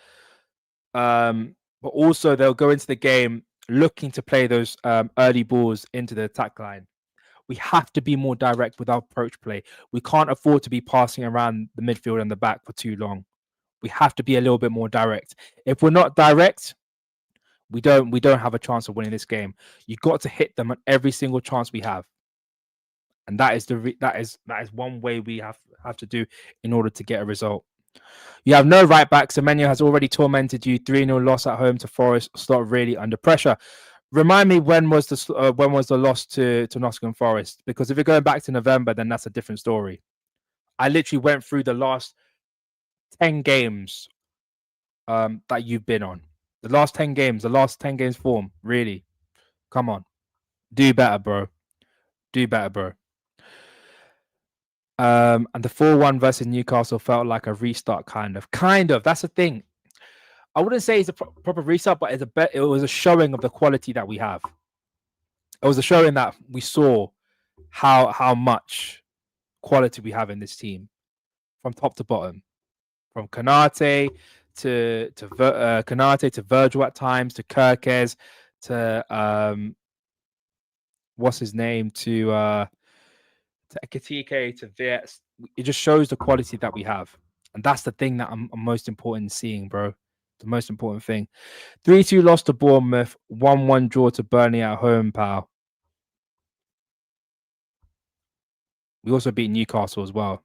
But also they'll go into the game looking to play those early balls into the attack line. We have to be more direct with our approach play. We can't afford to be passing around the midfield and the back for too long. We have to be a little bit more direct. If we're not direct, we don't have a chance of winning this game. You've got to hit them on every single chance we have. And that is one way we have to do in order to get a result. You have no right back. Semenyo has already tormented you. 3-0 loss at home to Forest. Slot really under pressure. Remind me when was the loss to Nottingham Forest? Because if you're going back to November, then that's a different story. I literally went through the last 10 games that you've been on. The last 10 games form. Really, come on, do better, bro. Do better, bro. And the 4-1 versus Newcastle felt like a restart, kind of. That's the thing. I wouldn't say it's a proper restart, but it was a showing of the quality that we have. It was a showing that we saw how much quality we have in this team, from top to bottom, from Konate to Virgil at times, to Kirkes, to what's his name, to Ekitike, to Wirtz. It just shows the quality that we have, and that's the thing that I'm most important seeing, bro. The most important thing. 3-2 loss to Bournemouth, 1-1 draw to Burnley at home, pal. We also beat Newcastle as well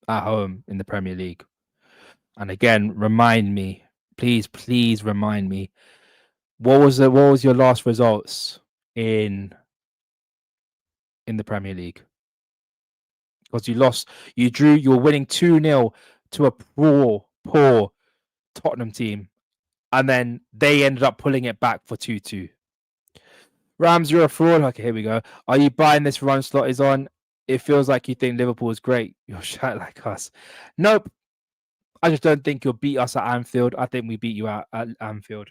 at home in the Premier League. And again, remind me, please remind me, what was your last results in the Premier League? Because you were winning 2-0 to a poor Tottenham team, and then they ended up pulling it back for 2-2. Rams, you're a fraud. Okay, here we go. Are you buying this run Slot is on? It feels like you think Liverpool is great. You're shy like us. Nope. I just don't think you'll beat us at Anfield. I think we beat you at Anfield.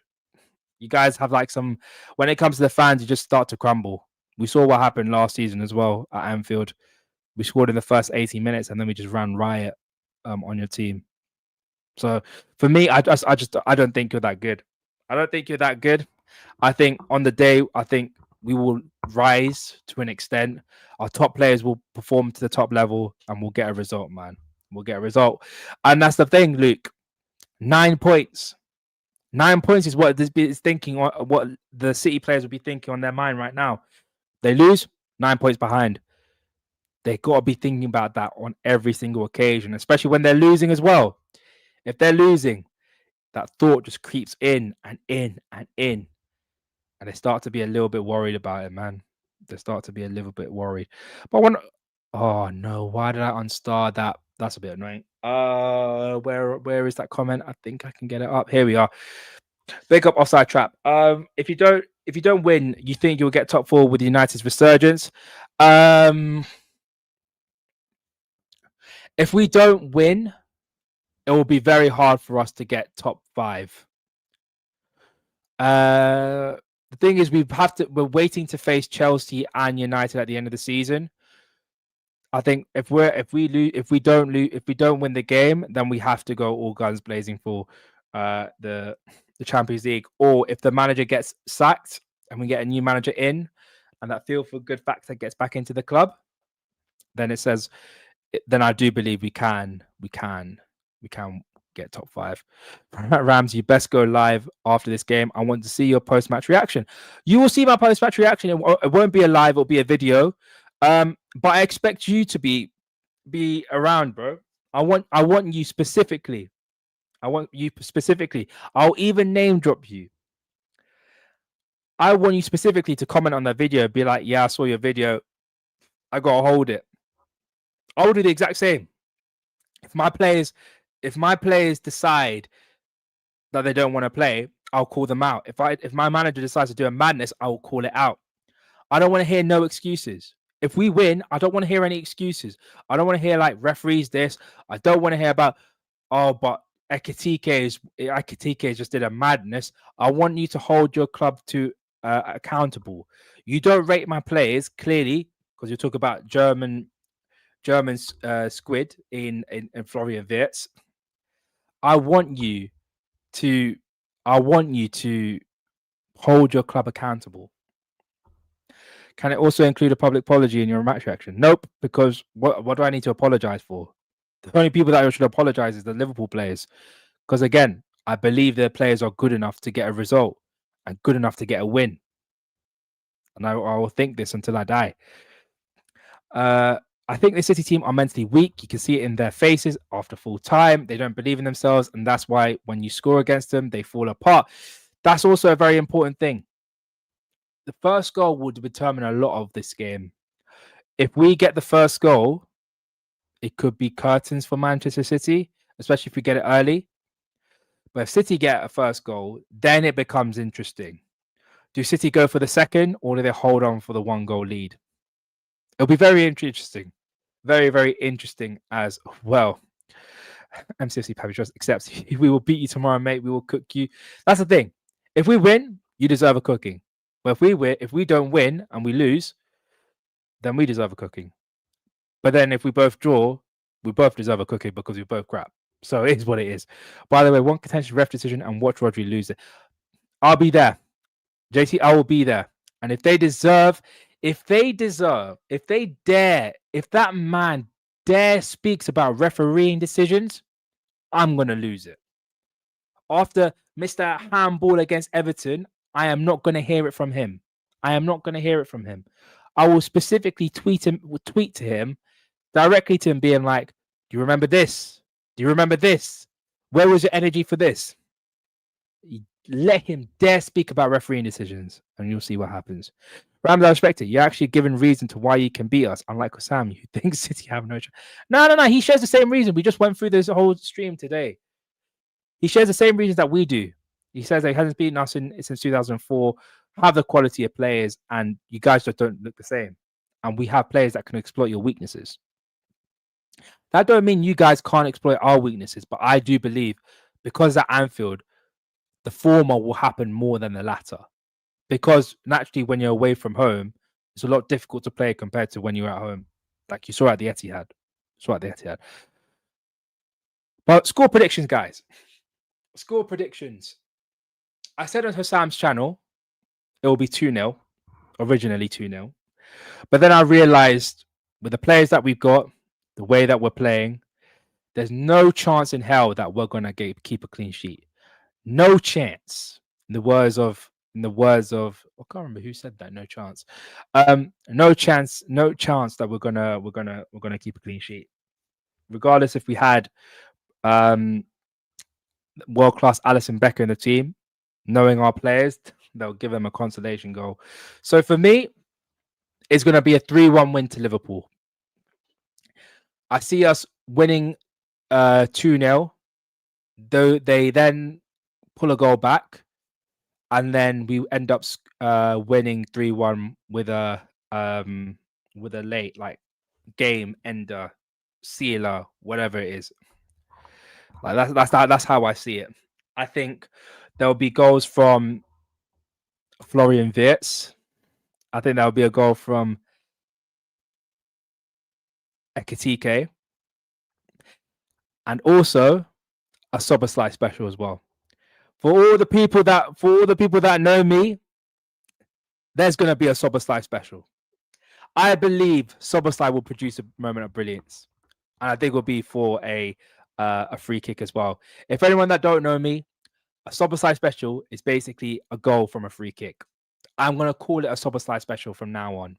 You guys have when it comes to the fans, you just start to crumble. We saw what happened last season as well at Anfield. We scored in the first 80 minutes and then we just ran riot on your team. So for me, I don't think you're that good. I don't think you're that good. I think on the day, we will rise to an extent. Our top players will perform to the top level and we'll get a result, man. We'll get a result. And that's the thing, Luke. 9 points. 9 points is what this is thinking, what the City players will be thinking on their mind right now. They lose, 9 points behind. They got to be thinking about that on every single occasion, especially when they're losing as well. if they're losing, that thought just creeps in and in and in. And they start to be a little bit worried about it, man. They start to be a little bit worried. But oh no, why did I unstar that? That's a bit annoying. Where is that comment? I think I can get it up. Here we are. Big up offside trap. If you don't win, you think you'll get top 4 with United's resurgence. If we don't win, it will be very hard for us to get top 5. The thing is, we're waiting to face Chelsea and United at the end of the season. I think if we don't win the game, then we have to go all guns blazing for the Champions League. Or if the manager gets sacked and we get a new manager in, and that feel for good factor gets back into the club, then then I do believe we can get top 5. Rams, you best go live after this game. I want to see your post-match reaction. You will see my post-match reaction. It won't be a live, it'll be a video. But I expect you to be around, bro. I want you specifically. I'll even name drop you. I want you specifically to comment on that video. Be like, yeah, I saw your video. I gotta hold it. I will do the exact same. If my players decide that they don't want to play, I'll call them out. If my manager decides to do a madness, I will call it out. I don't want to hear no excuses. If we win, I don't want to hear any excuses. I don't want to hear like referees this. I don't want to hear about, oh, but Ekitike just did a madness. I want you to hold your club to accountable. You don't rate my players clearly because you talk about German squid in Florian Wirtz. I want you to hold your club accountable. Can it also include a public apology in your match reaction? Nope, because what do I need to apologize for? The only people that I should apologize is the Liverpool players. Because again, I believe their players are good enough to get a result and good enough to get a win. And I will think this until I die. I think the City team are mentally weak. You can see it in their faces after full time. They don't believe in themselves. And that's why when you score against them, they fall apart. That's also a very important thing. The first goal will determine a lot of this game. If we get the first goal, it could be curtains for Manchester City, especially if we get it early. But if City get a first goal, then it becomes interesting. Do City go for the second, or do they hold on for the 1-goal lead? It'll be very interesting. Very, very interesting as well. MCFC Pappy just accepts. We will beat you tomorrow, mate. We will cook you. That's the thing. If we win, you deserve a cooking. But if we don't win and we lose, then we deserve a cooking. But then if we both draw, we both deserve a cooking because we both crap. So it is what it is. By the way, one contentious ref decision and watch Rodri lose it. I'll be there. JT, I will be there. And if they dare, if that man dare speaks about refereeing decisions, I'm going to lose it. After Mr. Handball against Everton, I am not going to hear it from him. I will specifically tweet to him directly to him being like, do you remember this? Do you remember this? Where was your energy for this? Let him dare speak about refereeing decisions and you'll see what happens. Rams, I respect it. You're actually given reason to why you can beat us, unlike Sam, who thinks City have no chance. No. He shares the same reason. We just went through this whole stream today. He shares the same reasons that we do. He says that he hasn't beaten us since 2004, have the quality of players, and you guys just don't look the same. And we have players that can exploit your weaknesses. That don't mean you guys can't exploit our weaknesses, but I do believe because at Anfield, the former will happen more than the latter. Because naturally, when you're away from home, it's a lot difficult to play compared to when you're at home. Like you saw at the Etihad. But score predictions, guys. Score predictions. I said on Hassam's channel, it will be 2-0. Originally 2-0. But then I realized with the players that we've got, the way that we're playing, there's no chance in hell that we're going to keep a clean sheet. No chance. In the words of I can't remember who said that. No chance. No chance that we're gonna keep a clean sheet. Regardless if we had world-class Alisson Becker in the team, knowing our players, they'll give him a consolation goal. So for me, it's going to be a 3-1 win to Liverpool. I see us winning 2-0, though they then pull a goal back, and then we end up winning 3-1 with a late like game ender, sealer, whatever it is. Like that's how I see it. I think there'll be goals from Florian Wirtz. I think there'll be a goal from Ekitike, and also a Soberslide special as well. For all the people that know me, there's going to be a Soberslide special. I believe Soberslide will produce a moment of brilliance, and I think it will be for a free kick as well. If anyone that don't know me, a Soberslide special is basically a goal from a free kick. I'm going to call it a Soberslide special from now on.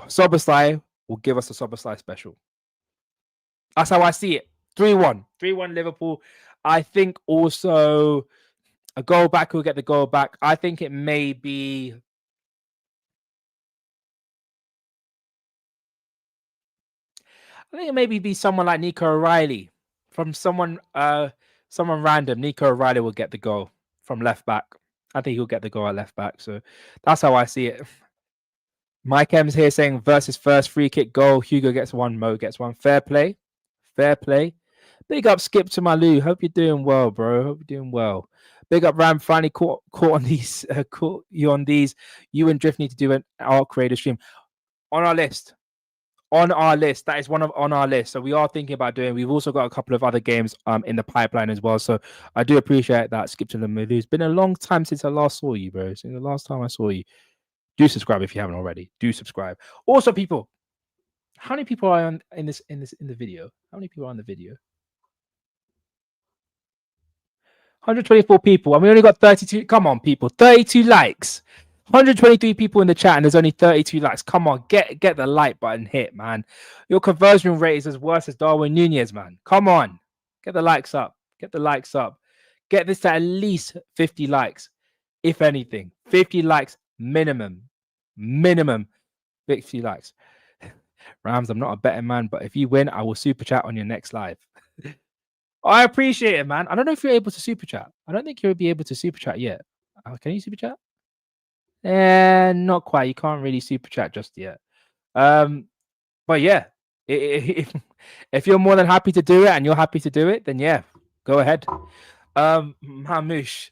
Soberslide will give us a Soberslide special. That's how I see it. 3-1. 3-1 Liverpool. I think also a goal back will get the goal back. I think it may be... I think it maybe be someone like Nico O'Reilly. From someone random. Nico O'Reilly will get the goal from left back. I think he'll get the goal at left back. So that's how I see it. Mike M's here saying versus first free kick goal. Hugo gets one, Mo gets one. Fair play. Fair play. Big up Skip to Malu. Hope you're doing well, bro. Hope you're doing well. Big up Ram. Finally caught on these. Caught you on these. You and Drift need to do an Art Creator stream on our list. On our list. That is on our list. So we are thinking about doing. We've also got a couple of other games in the pipeline as well. So I do appreciate that. Skip to the Malu. It's been a long time since I last saw you, bro. Since the last time I saw you. Do subscribe if you haven't already. Do subscribe. Also, people, how many people are in the video? How many people are on the video? 124 people, and we only got 32. Come on, people, 32 likes. 123 people in the chat, and there's only 32 likes. Come on, get the like button hit, man. Your conversion rate is as worse as Darwin Nunez, man. Come on, get the likes up. Get the likes up. Get this to at least 50 likes, if anything. 50 likes minimum. 50 likes. Rams, I'm not a betting man, but if you win, I will super chat on your next live. I appreciate it, man. I don't know if you're able to super chat. I don't think you'll be able to super chat yet. Can you super chat? Not quite. You can't really super chat just yet. But yeah, if you're more than happy to do it and you're happy to do it, then yeah, go ahead. Mamush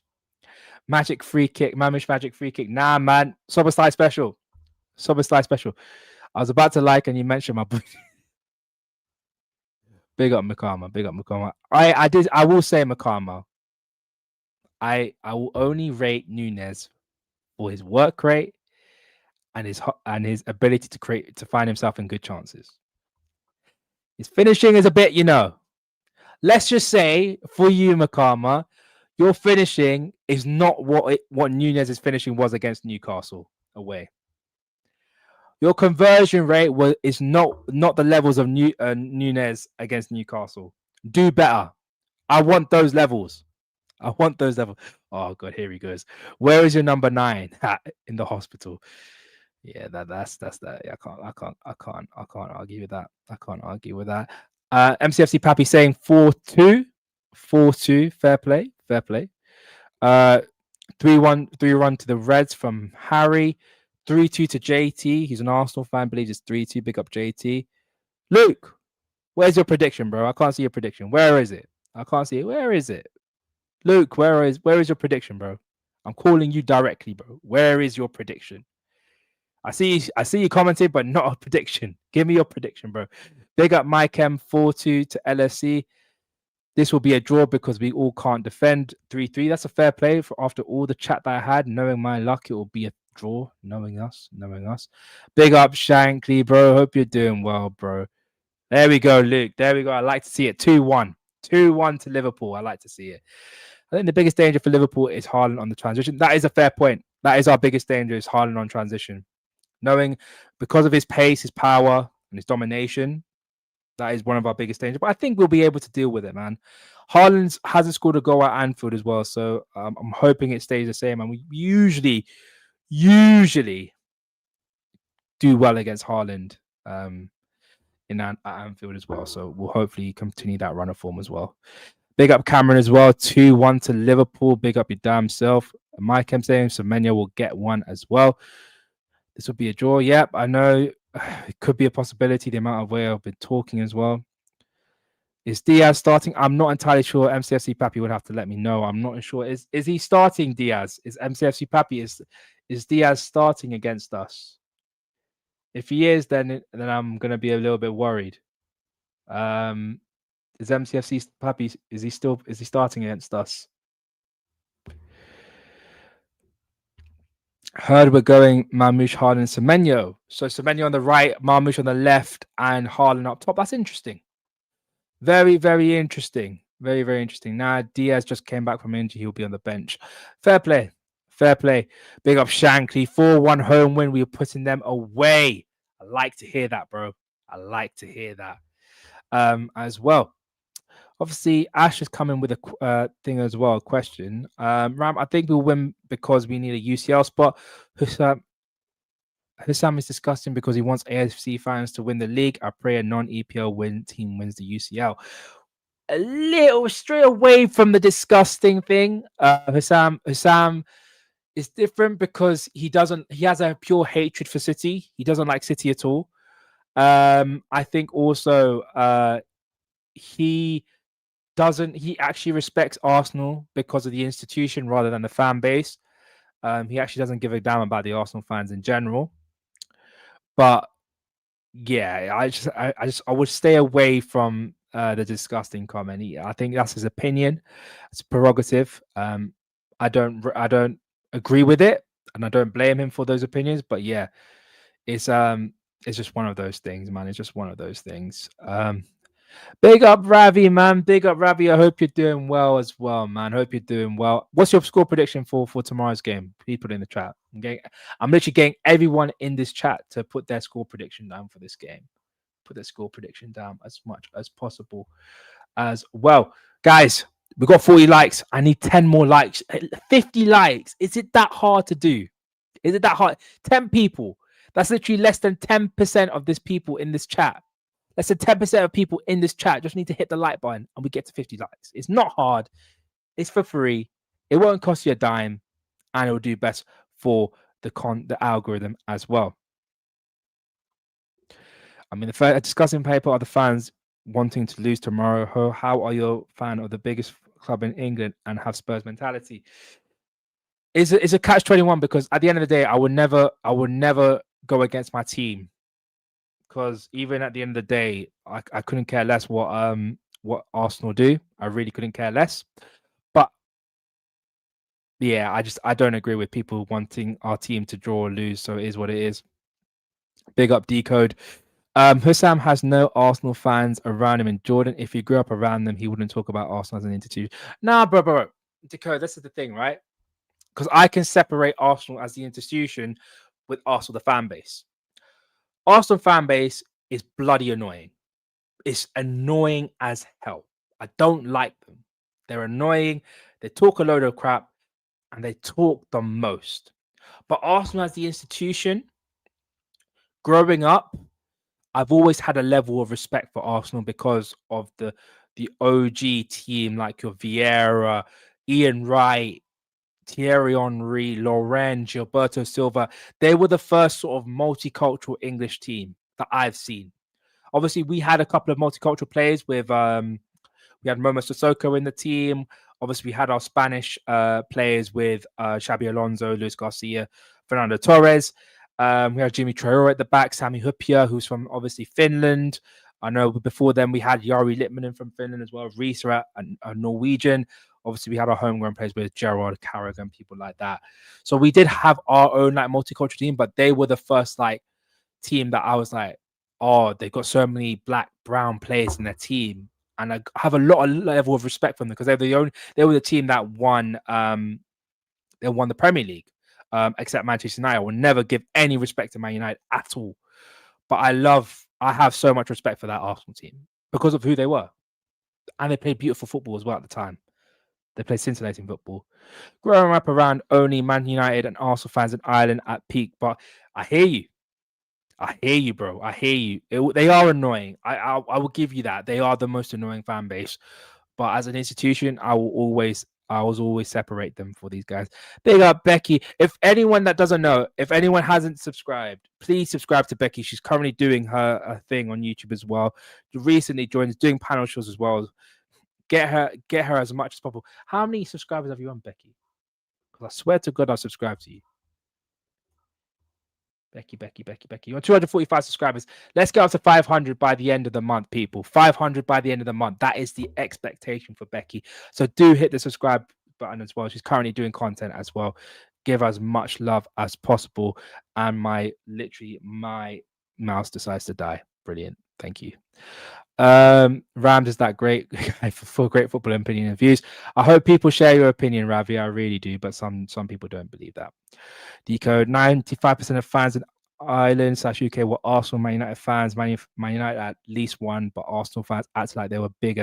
magic free kick. Nah, man. Soberslide special. I was about to like and you mentioned my boy. Big up Makama. I will say Makama. I will only rate Nunez for his work rate and his ability to find himself in good chances. His finishing is a bit, let's just say for you, Makama, your finishing is not what Nunez's finishing was against Newcastle away. Your conversion rate is not the levels of Nunez against Newcastle. Do better. I want those levels. Oh God, here he goes. Where is your number 9 in the hospital? Yeah, that's that. I can't argue with that. MCFC Pappy saying 4-2. Fair play. 3-1 to the Reds from Harry. 3-2 to JT. He's an Arsenal fan, believes it's 3-2. Big up JT. Luke, where's your prediction, bro? I can't see your prediction. Where is it? I can't see it. Where is it? Luke, where is your prediction, bro? I'm calling you directly, bro. Where is your prediction? I see you commented, but not a prediction. Give me your prediction, bro. Big up Mike M. 4-2 to LSC. This will be a draw because we all can't defend. 3-3. That's a fair play after all the chat that I had. Knowing my luck, it will be a draw. Knowing us. Big up Shankly, bro. Hope you're doing well, bro. There we go, Luke. There we go. I like to see it. 2-1. 2-1 to Liverpool. I like to see it. I think the biggest danger for Liverpool is Haaland on the transition. That is a fair point. That is our biggest danger, is Haaland on transition. Knowing because of his pace, his power, and his domination, That is one of our biggest dangers. But I think we'll be able to deal with it, man. Haaland hasn't scored a goal at Anfield as well, so I'm hoping it stays the same. And we usually do well against Haaland at Anfield as well. So we'll hopefully continue that run of form as well. Big up Cameron as well. 2-1 to Liverpool. Big up your damn self. Mike M saying Semenyo will get one as well. This will be a draw. Yep, I know. It could be a possibility. The amount of way I've been talking as well. Is Diaz starting? I'm not entirely sure. MCFC Pappy would have to let me know. I'm not sure. Is he starting, Diaz? Is MCFC Pappy is Diaz starting against us? If he is, then I'm gonna be a little bit worried. Is MCFC Pappy? Is he starting against us? Heard we're going Marmoush, Haaland, Semenyo. So Semenyo on the right, Marmoush on the left, and Haaland up top. That's interesting. Very, very interesting. Very, very interesting. Now Diaz just came back from injury. He'll be on the bench. Fair play. Fair play. Big up Shankly. 4-1 home win. We were putting them away. I like to hear that, bro. I like to hear that as well. Obviously, Ash is coming with a thing as well, a question. Ram, I think we'll win because we need a UCL spot. Hussam is disgusting because he wants AFC fans to win the league. I pray a non-EPL team wins the UCL. A little stray away from the disgusting thing. Hussam is different because he has a pure hatred for City. He doesn't like City at all. I think also he actually respects Arsenal because of the institution rather than the fan base. He actually doesn't give a damn about the Arsenal fans in general. But yeah, I would stay away from the disgusting comment. I think that's his opinion. It's a prerogative. I don't agree with it, and I don't blame him for those opinions. But yeah, it's just one of those things, man. It's just one of those things. Big up Ravi, man. Big up Ravi. I hope you're doing well as well, man. Hope you're doing well. What's your score prediction for tomorrow's game? Please put it in the chat. I'm literally getting everyone in this chat to put their score prediction down for this game. Put their score prediction down as much as possible as well. Guys, we got 40 likes. I need 10 more likes. 50 likes. Is it that hard to do? Is it that hard? 10 people. That's literally less than 10% of this people in this chat. Less than 10% of people in this chat just need to hit the like button and we get to 50 likes. It's not hard. It's for free. It won't cost you a dime and it will do best for the algorithm as well. I mean, the discussing paper are the fans wanting to lose tomorrow. How are you a fan of the biggest club in England and have Spurs mentality? It's a catch-21 because at the end of the day, I would never go against my team. Because even at the end of the day, I couldn't care less what Arsenal do. I really couldn't care less. But yeah, I don't agree with people wanting our team to draw or lose. So it is what it is. Big up Decode. Hussam has no Arsenal fans around him in Jordan. If he grew up around them, he wouldn't talk about Arsenal as an institution. Nah, bro. Decode, this is the thing, right? Because I can separate Arsenal as the institution with Arsenal, the fan base. Arsenal fan base is bloody annoying. It's annoying as hell. I don't like them. They're annoying. They talk a load of crap and they talk the most. But Arsenal as the institution, growing up, I've always had a level of respect for Arsenal because of the OG team like your Vieira, Ian Wright, Thierry Henry, Laurent, Gilberto Silva. They were the first sort of multicultural English team that I've seen. Obviously, we had a couple of multicultural players with we had Momo Sissoko in the team. Obviously, we had our Spanish players with Xabi Alonso, Luis Garcia, Fernando Torres. We had Jimmy Traore at the back, Sami Hyypiä, who's from obviously Finland. I know before then we had Jari Litmanen from Finland as well, Risa, a Norwegian. Obviously, we had our homegrown players with Gerard Carragher, people like that. So we did have our own like multicultural team, but they were the first like team that I was like, oh, they got so many black, brown players in their team, and I have a level of respect for them because they were the team that won. They won the Premier League, except Manchester United. I will never give any respect to Man United at all, but I have so much respect for that Arsenal team. because of who they were. And they played beautiful football as well at the time. They played scintillating football. Growing up around only Man United and Arsenal fans in Ireland at peak, but I hear you. I hear you, bro. I hear you. They are annoying. I will give you that. They are the most annoying fan base. But as an institution, I was always separate them for these guys. Big up Becky. If anyone that doesn't know, if anyone hasn't subscribed, please subscribe to Becky. She's currently doing her thing on YouTube as well. Recently joined, doing panel shows as well. Get her as much as possible. How many subscribers have you on, Becky? Because I swear to God, I'll subscribe to you. Becky. You're 245 subscribers. Let's get up to 500 by the end of the month, people. 500 by the end of the month. That is the expectation for Becky. So do hit the subscribe button as well. She's currently doing content as well. Give us much love as possible. And my mouse decides to die. Brilliant. Thank you. Rams is that great for great football opinion and views. I hope people share your opinion, Ravi. I really do, but some people don't believe that. Decode 95% of fans in Ireland / UK were Arsenal, Man United fans. Man United at least one, but Arsenal fans act like they were they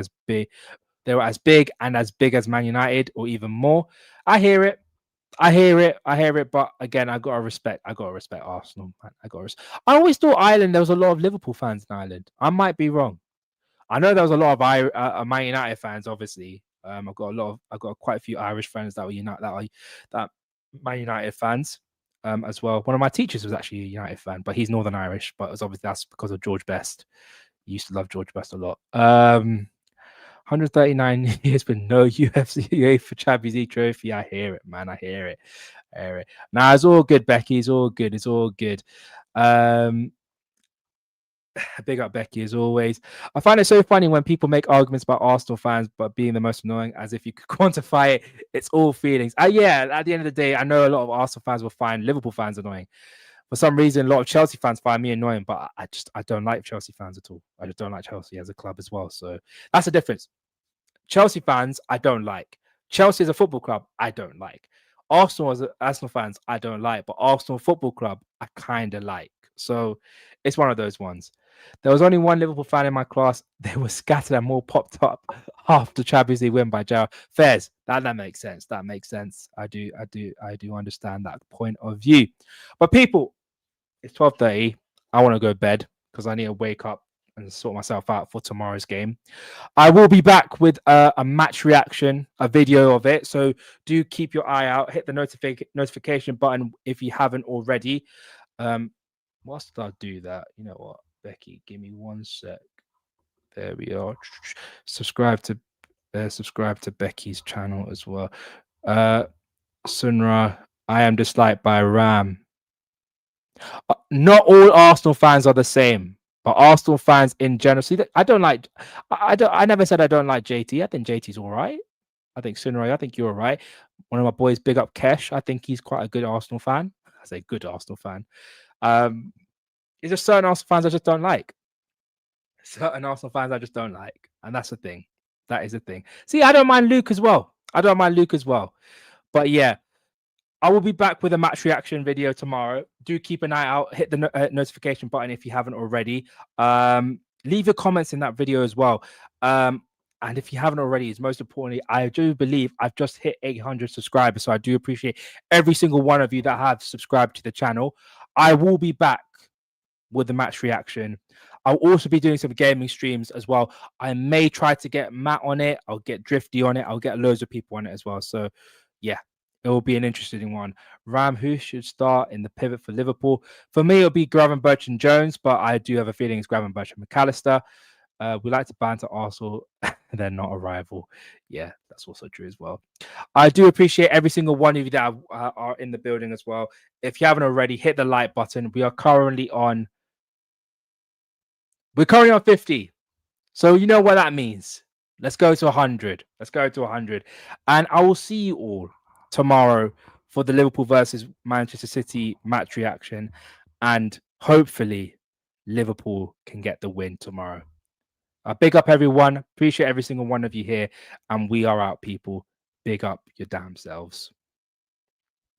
were as big and as big as Man United or even more. I hear it. But again, I gotta respect Arsenal. Man. I always thought Ireland there was a lot of Liverpool fans in Ireland. I might be wrong. I know there was a lot of Man United fans. Obviously, I've got quite a few Irish friends that were Man United fans as well. One of my teachers was actually a United fan, but he's Northern Irish. But that's because of George Best. He used to love George Best a lot. 139 years with no UFC for Champions League trophy. I hear it, man. I hear it. Now it's all good, Becky. It's all good. Big up Becky as always. I find it so funny when people make arguments about Arsenal fans, but being the most annoying, as if you could quantify it. It's all feelings. Yeah, at the end of the day, I know a lot of Arsenal fans will find Liverpool fans annoying. For some reason, a lot of Chelsea fans find me annoying, but I don't like Chelsea fans at all. I just don't like Chelsea as a club as well. So that's the difference. Chelsea fans, I don't like. Chelsea as a football club, I don't like. Arsenal fans, I don't like. But Arsenal Football Club, I kind of like. So it's one of those ones. There was only one Liverpool fan in my class. They were scattered and more popped up after Champions League win by Gerrard. Fairs. That makes sense. That makes sense. I do understand that point of view. But people, it's 12:30. I want to go to bed because I need to wake up and sort myself out for tomorrow's game. I will be back with a match reaction, a video of it. So do keep your eye out. Hit the notification button if you haven't already. Whilst I do that, you know what, Becky, give me 1 sec. There we are. Subscribe to Becky's channel as well. Sunra, I am disliked by Ram. Not all Arsenal fans are the same, but Arsenal fans in general. See, I never said I don't like JT. I think JT's all right. I think Sunra, I think you're all right. One of my boys, big up Kesh. I think he's quite a good Arsenal fan. I say good Arsenal fan. There's just certain Arsenal fans I just don't like. And that's the thing. That is the thing. See, I don't mind Luke as well. But yeah, I will be back with a match reaction video tomorrow. Do keep an eye out. Hit the notification button if you haven't already. Leave your comments in that video as well. And if you haven't already, it's most importantly, I do believe I've just hit 800 subscribers. So I do appreciate every single one of you that have subscribed to the channel. I will be back with the match reaction. I'll also be doing some gaming streams as well. I may try to get Matt on it. I'll get Drifty on it. I'll get loads of people on it as well. So yeah, it will be an interesting one. Ram, who should start in the pivot for Liverpool? For me, it'll be Gravenberch and Jones, but I do have a feeling it's Gravenberch and McAllister. We like to banter Arsenal. They're not a rival. Yeah, that's also true as well. I do appreciate every single one of you that are in the building as well. If you haven't already, hit the like button. We are currently on 50. So you know what that means. Let's go to 100. And I will see you all tomorrow for the Liverpool versus Manchester City match reaction. And hopefully Liverpool can get the win tomorrow. Big up everyone. Appreciate every single one of you here. And we are out, people. Big up your damn selves.